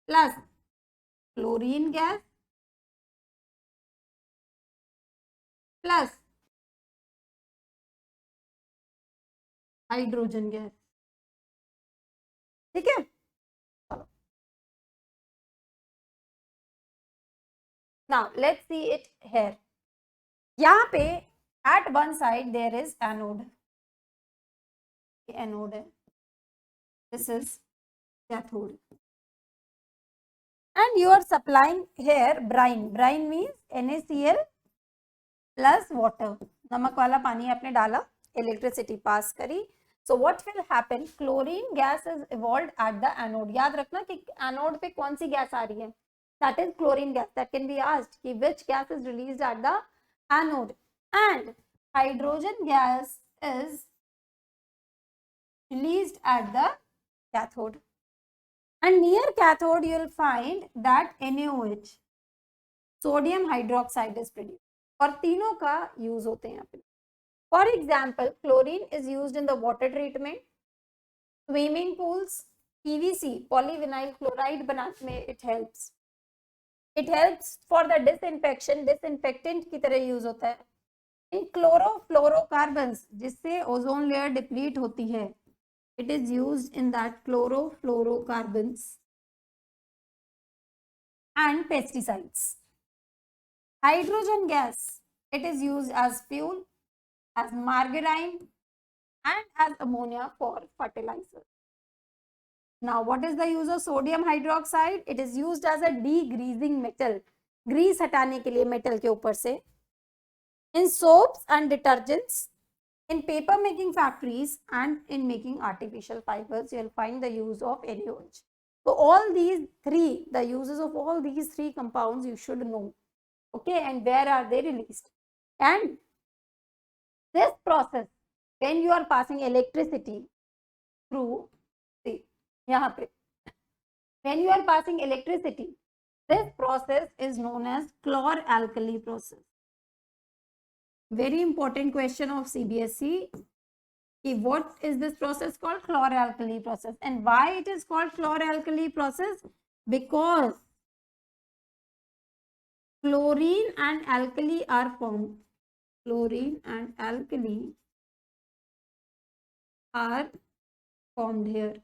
plus chlorine gas plus hydrogen gas. ठीक है. Now let's see it here. यहाँ पे at one side there is anode. Anode है, this is cathode, and you are supplying here brine. Brine means NaCl plus water. नमक वाला पानी आपने डाला, इलेक्ट्रिसिटी पास करी. So what will happen? Chlorine gas is evolved at the anode. याद रखना कि एनोड पे कौन सी गैस आ रही है? That is chlorine gas. That can be asked कि which gas is released at the anode, and hydrogen gas is released at the cathode. And near cathode you will find that NaOH, sodium hydroxide is produced. और तीनों का use होते हैं यहाँ पे. For example, chlorine is used in the water treatment, swimming pools, PVC, polyvinyl chloride बनाने में it helps. It helps for the disinfection, disinfectant की तरह यूज होता है. In chlorofluorocarbons, जिससे ओजोन लेयर डिप्लीट होती है, it is used in that chlorofluorocarbons. And pesticides. Hydrogen gas, it is used as fuel, as margarine, and as ammonia for fertilizer. Now what is the use of sodium hydroxide? It is used as a degreasing metal. grease हटाने के लिए metal के ऊपर से. In soaps and detergents, in paper making factories, and in making artificial fibers, you will find the use of NaOH. So all these three, the uses of all these three compounds you should know. Okay, and where are they released? And this process, when you are passing electricity through, see, यहाँ पे, when you are passing electricity, this process is known as chlor-alkali process. Very important question of CBSE. What is this process called? Chlor-alkali process. And why it is called chlor-alkali process? Because chlorine and alkali are formed. Chlorine and alkali are formed here.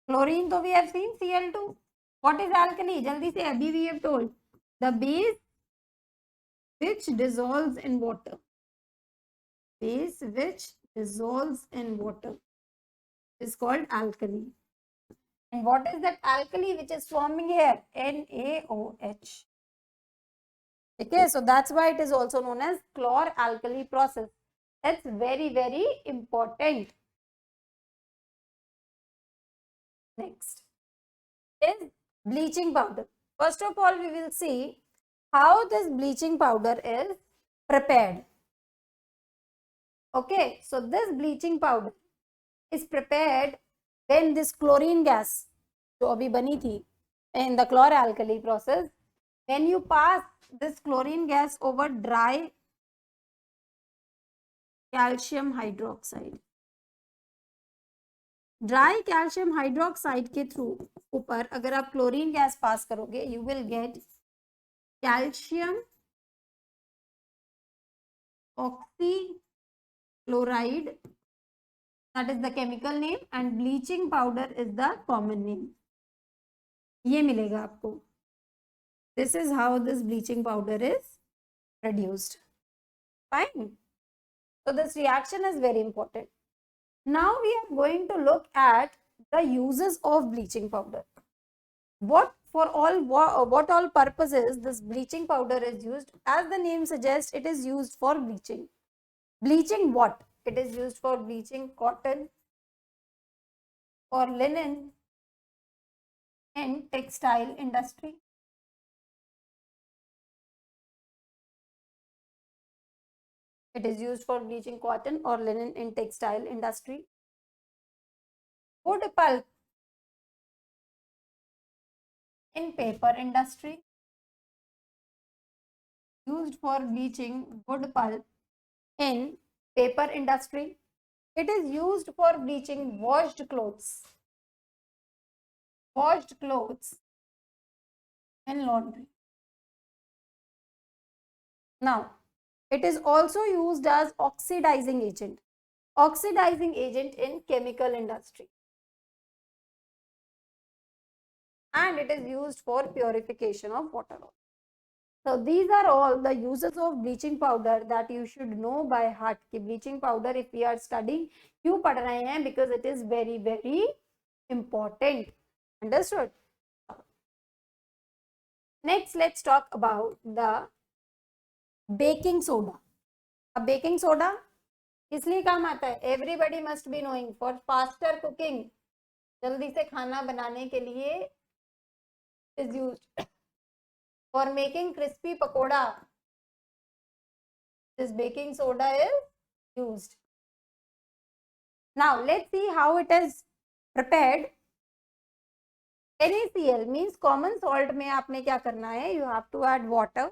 Chlorine, so we have seen Cl2. What is alkali? Jaldi se abhi we have told. The base which dissolves in water. Base which dissolves in water is called alkali. And what is that alkali which is forming here? NaOH. Okay, so that's why it is also known as chlor-alkali process. That's very, very important. Next is bleaching powder. First of all, we will see how this bleaching powder is prepared. Okay, so this bleaching powder is prepared when this chlorine gas जो अभी बनी थी in the chloralkali process, when you pass this chlorine gas over dry calcium hydroxide, dry calcium hydroxide के through ऊपर अगर आप chlorine gas pass करोगे, you will get calcium oxychloride, that is the chemical name, and bleaching powder is the common name. ये मिलेगा आपको. This is how this bleaching powder is produced. Fine. So this reaction is very important. Now we are going to look at the uses of bleaching powder. What all purposes this bleaching powder is used? As the name suggests, it is used for bleaching. Bleaching what? It is used for bleaching cotton or linen in textile industry. It is used for bleaching cotton or linen in textile industry. Wood pulp in paper industry. Used for bleaching wood pulp in paper industry. It is used for bleaching washed clothes. Washed clothes in laundry. Now, it is also used as oxidizing agent. Oxidizing agent in chemical industry. And it is used for purification of water. So these are all the uses of bleaching powder that you should know by heart. कि bleaching powder, if we are studying, क्यों पढ़ रहे हैं? Because it is very, very important. Understood? Next, let's talk about the baking soda. अब baking soda इसलिए काम आता है, everybody must be knowing, for faster cooking, जल्दी से खाना बनाने के लिए is used, for making crispy pakoda, this baking soda is used. Now let's see how it is prepared. NaCl means common salt में आपने क्या करना है, you have to add water,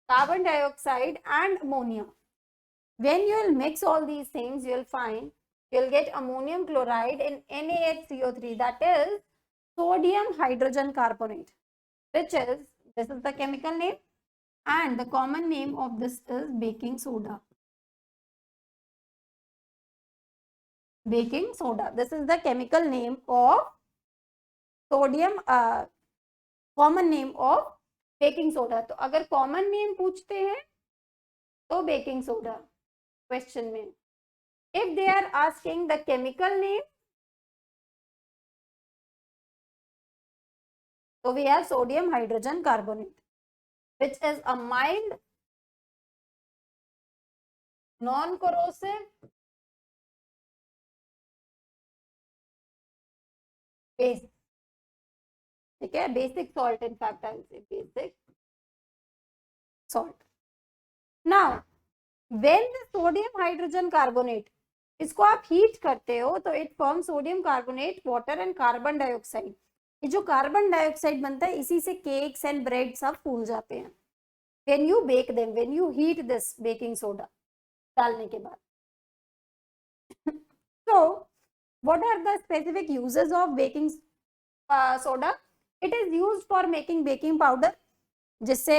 carbon dioxide and ammonia. When you will mix all these things, you will find, you will get ammonium chloride in NaHCO3, that is sodium hydrogen carbonate, which is, this is the chemical name, and the common name of this is baking soda. Baking soda, this is the chemical name of sodium, common name of baking soda. तो अगर common name पूछते हैं तो baking soda question में. If they are asking the chemical name, तो we have sodium hydrogen carbonate, which is a mild, non-corrosive base. ठीक है, basic salt, in fact I will say basic salt. Now when the sodium hydrogen carbonate, इसको आप heat करते हो तो it form sodium carbonate, water and carbon dioxide. ये जो carbon dioxide बनता है, इसी से केक्स एंड ब्रेड सब फूल जाते हैं. When you bake them, when you heat this baking soda डालने के बाद. So what are the specific uses of baking soda? It is used for making baking powder, जिससे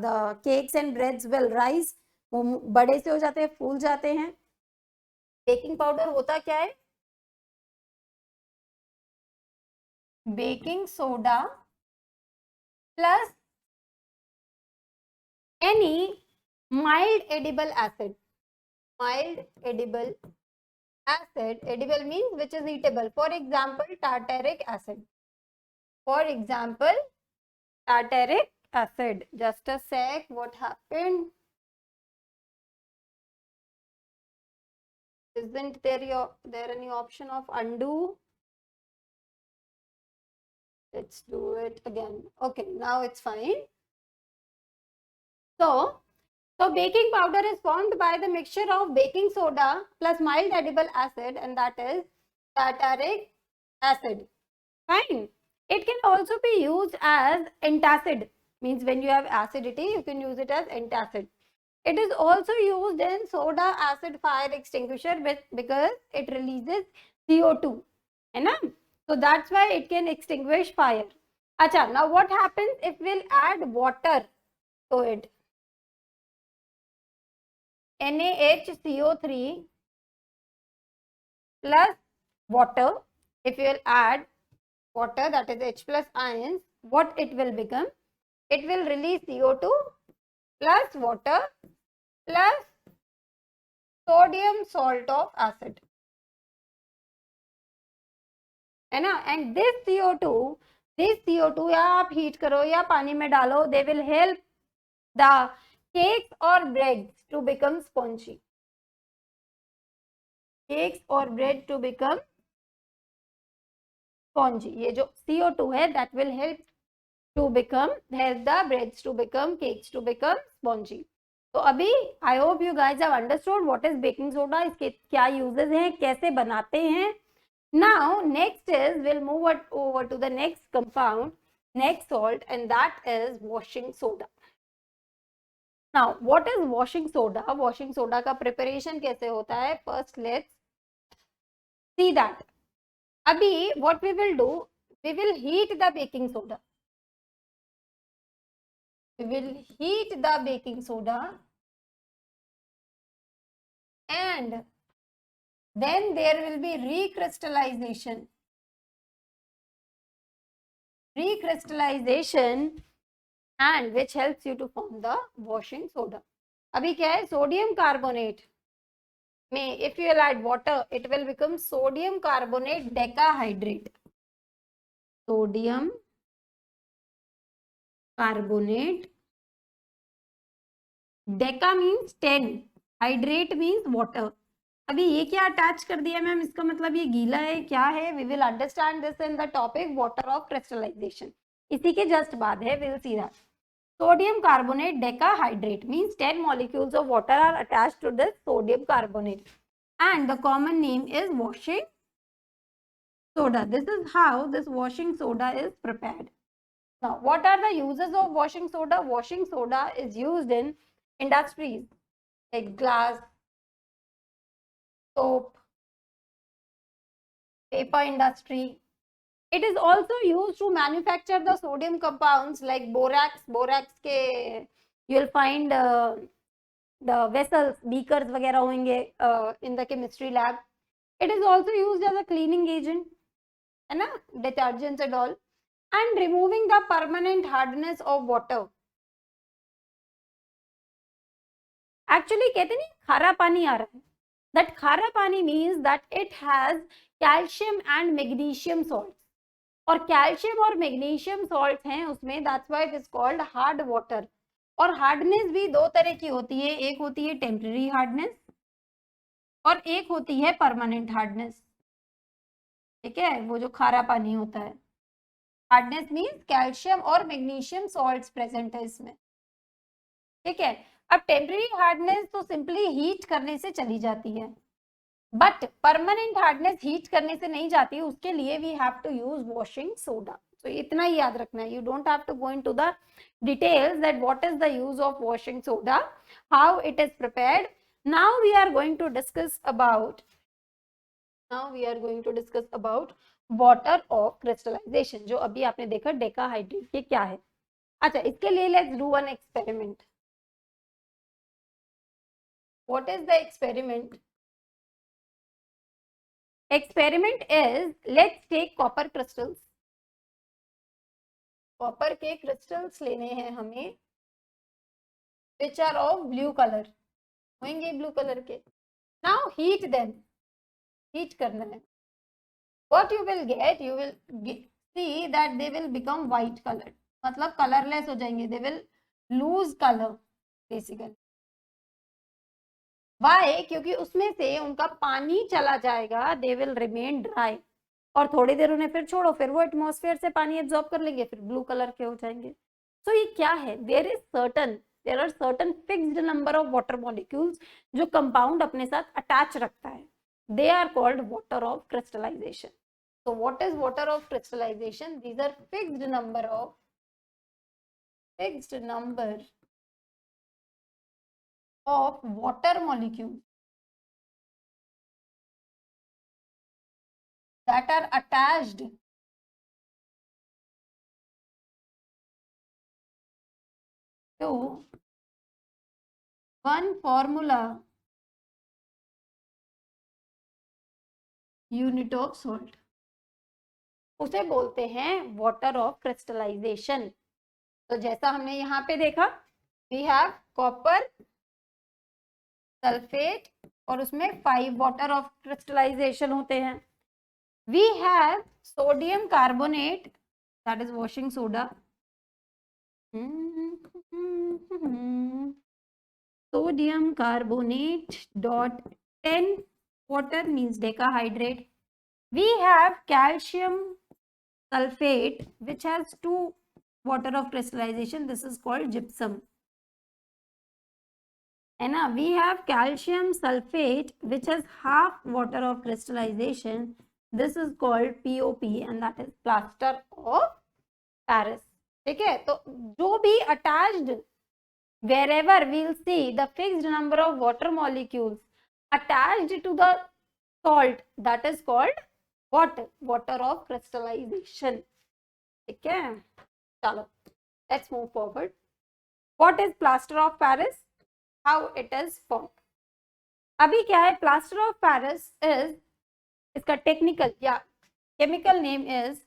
the cakes and breads will rise, वो बड़े से हो जाते हैं, फूल जाते हैं. बेकिंग पाउडर होता क्या है? Baking soda plus any mild edible acid. Mild edible acid, edible means which is eatable. For example, tartaric acid. For example, tartaric acid. Just a sec, what happened? Isn't there any option of undo? Let's do it again. Okay, now it's fine. So baking powder is formed by the mixture of baking soda plus mild edible acid, and that is tartaric acid. Fine. It can also be used as antacid. Means when you have acidity, you can use it as antacid. It is also used in soda acid fire extinguisher because it releases CO2. है ना? So that's why it can extinguish fire. Acha, now what happens if we'll add water to it? NaHCO3 plus water. If you will add water, that is H plus ions, what it will become? It will release CO2 plus water plus sodium salt of acid. है ना? And this CO2 या आप heat करो या पानी में डालो, they will help the cakes or breads to become spongy. Cakes or bread to become spongy. ये जो CO2 है, that will help the breads to become, cakes to become spongy. तो अभी I hope you guys have understood what is baking soda, इसके क्या uses हैं, कैसे बनाते हैं. Now next is we'll move over to the next compound, next salt, and that is washing soda. Now what is washing soda? Washing soda का preparation कैसे होता है? First let's see that. अभी what we will do, we will heat the baking soda. We will heat the baking soda and then there will be recrystallization and which helps you to form the washing soda. अभी क्या है? Sodium carbonate में if you will add water, it will become sodium carbonate decahydrate. Sodium carbonate, deca means 10, hydrate means water. अभी ये क्या attach कर दिया ma'am? इसका मतलब ये गीला है, क्या है? We will understand this in the topic water of crystallization. इसी के जस्ट बाद है, we will see that. Sodium carbonate decahydrate means 10 molecules of water are attached to this sodium carbonate, and the common name is washing soda. This is how this washing soda is prepared. Now, what are the uses of washing soda? Washing soda is used in industries like glass, soap, paper industry. It is also used to manufacture the sodium compounds like borax. Borax के you will find the vessels, beakers वगैरह होंगे in the chemistry lab. It is also used as a cleaning agent, है ना? Detergents and all, and removing the permanent hardness of water. Actually कहते नहीं खारा पानी आ रहा है. That खारा पानी means that it has calcium and magnesium salts. और कैल्शियम और मैग्नीशियम सॉल्ट हैं उसमें, that's why it is called hard water. और हार्डनेस भी दो तरह की होती है, एक होती है टेम्पररी हार्डनेस और एक होती है परमानेंट हार्डनेस. ठीक है, वो जो खारा पानी होता है. हार्डनेस मींस कैल्शियम और मैग्नीशियम सॉल्ट्स प्रेजेंट है इसमें. ठीक है. अब टेम्पररी हार्डनेस तो सिंपली हीट करने से चली जाती है, बट परमानेंट हार्डनेस हीट करने से नहीं जाती, उसके लिए we have to use washing soda. तो इतना ही याद रखना है. You don't have to go into the details that what is the use of washing soda, how it is prepared. Now we are going to discuss about water of crystallization. जो अभी आपने देखा डेकाहाइड्रेट ये क्या है. अच्छा, इसके लिए let's do one experiment. What is the experiment? Experiment is, let's take copper crystals. Copper के क्रिस्टल्स लेने हैं हमें, which are of blue color. होंगे ब्लू कलर के. Now heat them. हीट करना है. What you will get? You will see that they will become white colored. मतलब colorless हो जाएंगे. They will lose color basically. Why? क्योंकि उसमें से उनका पानी चला जाएगा. They will remain dry. और थोड़ी देर उन्हें फिर छोड़ो, फिर वो एटमॉस्फेयर से पानी एब्जॉर्ब कर लेंगे, फिर ब्लू कलर के हो जाएंगे। तो ये क्या है, there are certain fixed number of water molecules जो कंपाउंड अपने साथ अटैच रखता है, they are called water of crystallization. So what is water of crystallization? These are fixed number of water molecules that are attached to one formula unit of salt, उसे बोलते हैं water of crystallisation. तो जैसा हमने यहाँ पे देखा, we have copper sulphate और उसमें 5 वाटर ऑफ क्रिस्टलाइजेशन होते हैं। We have sodium carbonate, that is washing soda, sodium carbonate dot 10 water means decahydrate. We have calcium sulfate which has 2 water of crystallization, this is called gypsum, है ना। We have calcium sulfate which has half water of crystallization, this is called POP and that is plaster of Paris। ठीक है, तो जो भी attached, wherever we'll see the fixed number of water molecules attached to the salt, that is called what? Water of crystallization। ठीक है, चलो let's move forward। What is plaster of Paris? How it is formed? अभी क्या है, plaster of Paris is, इसका technical या chemical name is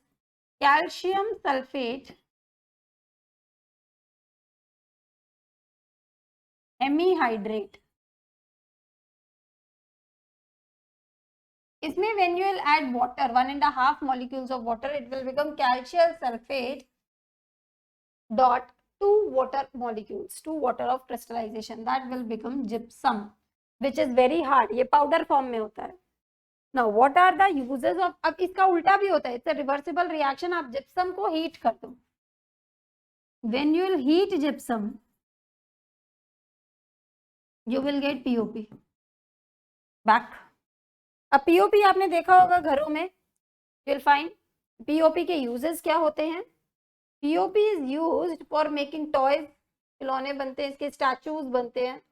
calcium sulphate hemihydrate. इसमें when you will add water 1.5 molecules of water, it will become calcium sulfate dot 2 water molecules, 2 water of crystallization, that will become gypsum which is very hard, ये powder form में होता है। Now what are the uses of, अब इसका उल्टा भी होता है, it's a reversible reaction, आप gypsum को हीट कर दो, when you will heat gypsum you will get POP back। अब पीओपी आपने देखा होगा घरों में, you'll find पीओपी के यूजेस क्या होते हैं। POP is used for making toys, खिलौने बनते हैं, इसके स्टैचूज बनते हैं,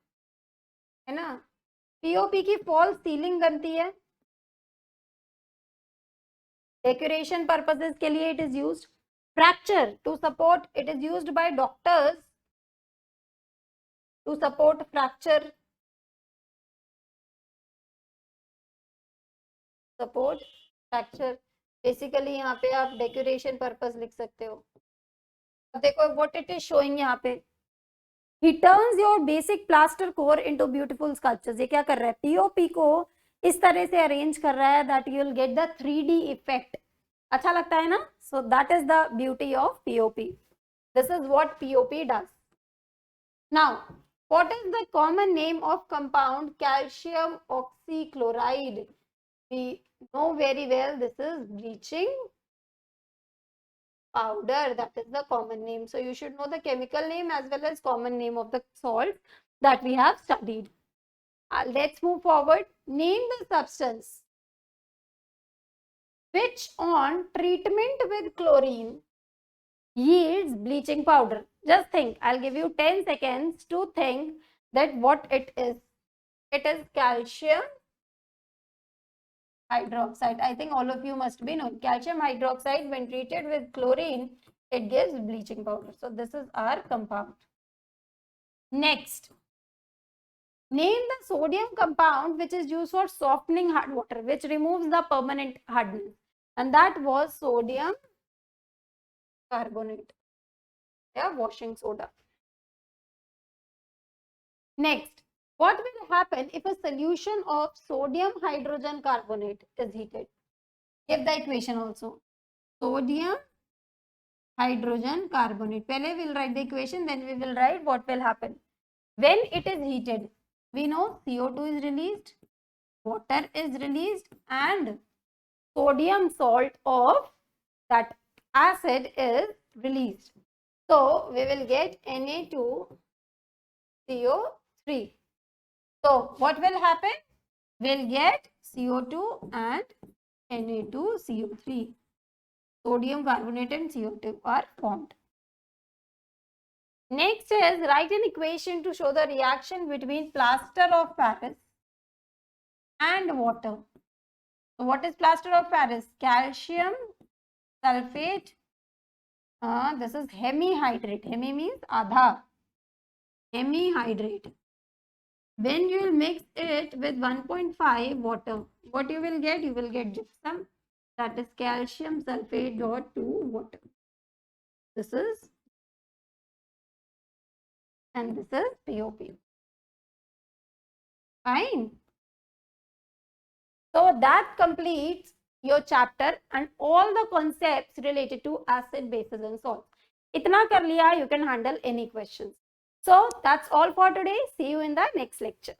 है ना। पीओपी की फॉल सीलिंग बनती है, डेकोरेशन पर्पसेस के लिए it is used. Fracture to support, it is used by doctors to support fracture, support fracture. Basically यहाँ पे आप डेकोरेशन पर्पस लिख सकते हो। अब देखो व्हाट इट इज शोइंग यहाँ पे, ही turns your basic plaster core into beautiful sculptures. ये क्या कर रहा है, पीओपी को इस तरह से अरेंज कर रहा है that you will get the 3D effect. अच्छा लगता है ना, so that is the beauty of POP, this is what POP does. Now what is the common name of compound calcium oxychloride? We know very well this is bleaching powder, that is the common name, so you should know the chemical name as well as common name of the salt that we have studied. Let's move forward. Name the substance which on treatment with chlorine yields bleaching powder. Just think, I'll give you 10 seconds to think that what it is. It is calcium hydroxide. I think all of you must be knowing calcium hydroxide when treated with chlorine, it gives bleaching powder. So this is our compound. Next, name the sodium compound which is used for softening hard water, which removes the permanent hardness, and that was sodium carbonate, yeah, washing soda. Next, what will happen if a solution of sodium hydrogen carbonate is heated? Give the equation also. Sodium hydrogen carbonate. Pehle we'll write the equation, then we will write what will happen. When it is heated, we know CO2 is released, water is released, and sodium salt of that acid is released. So we will get Na2CO3. So what will happen? We'll get CO2 and Na2CO3. Sodium carbonate and CO2 are formed. Next is write an equation to show the reaction between plaster of Paris and water. So what is plaster of Paris? Calcium sulfate. This is hemihydrate. Hemi means adha. Hemihydrate. When you will mix it with 1.5 water, what you will get? You will get gypsum. That is calcium sulfate dot 2 water. This is, and this is POP. Fine. So that completes your chapter and all the concepts related to acid, bases and salts. Itna kar liya, you can handle any questions. So that's all for today. See you in the next lecture.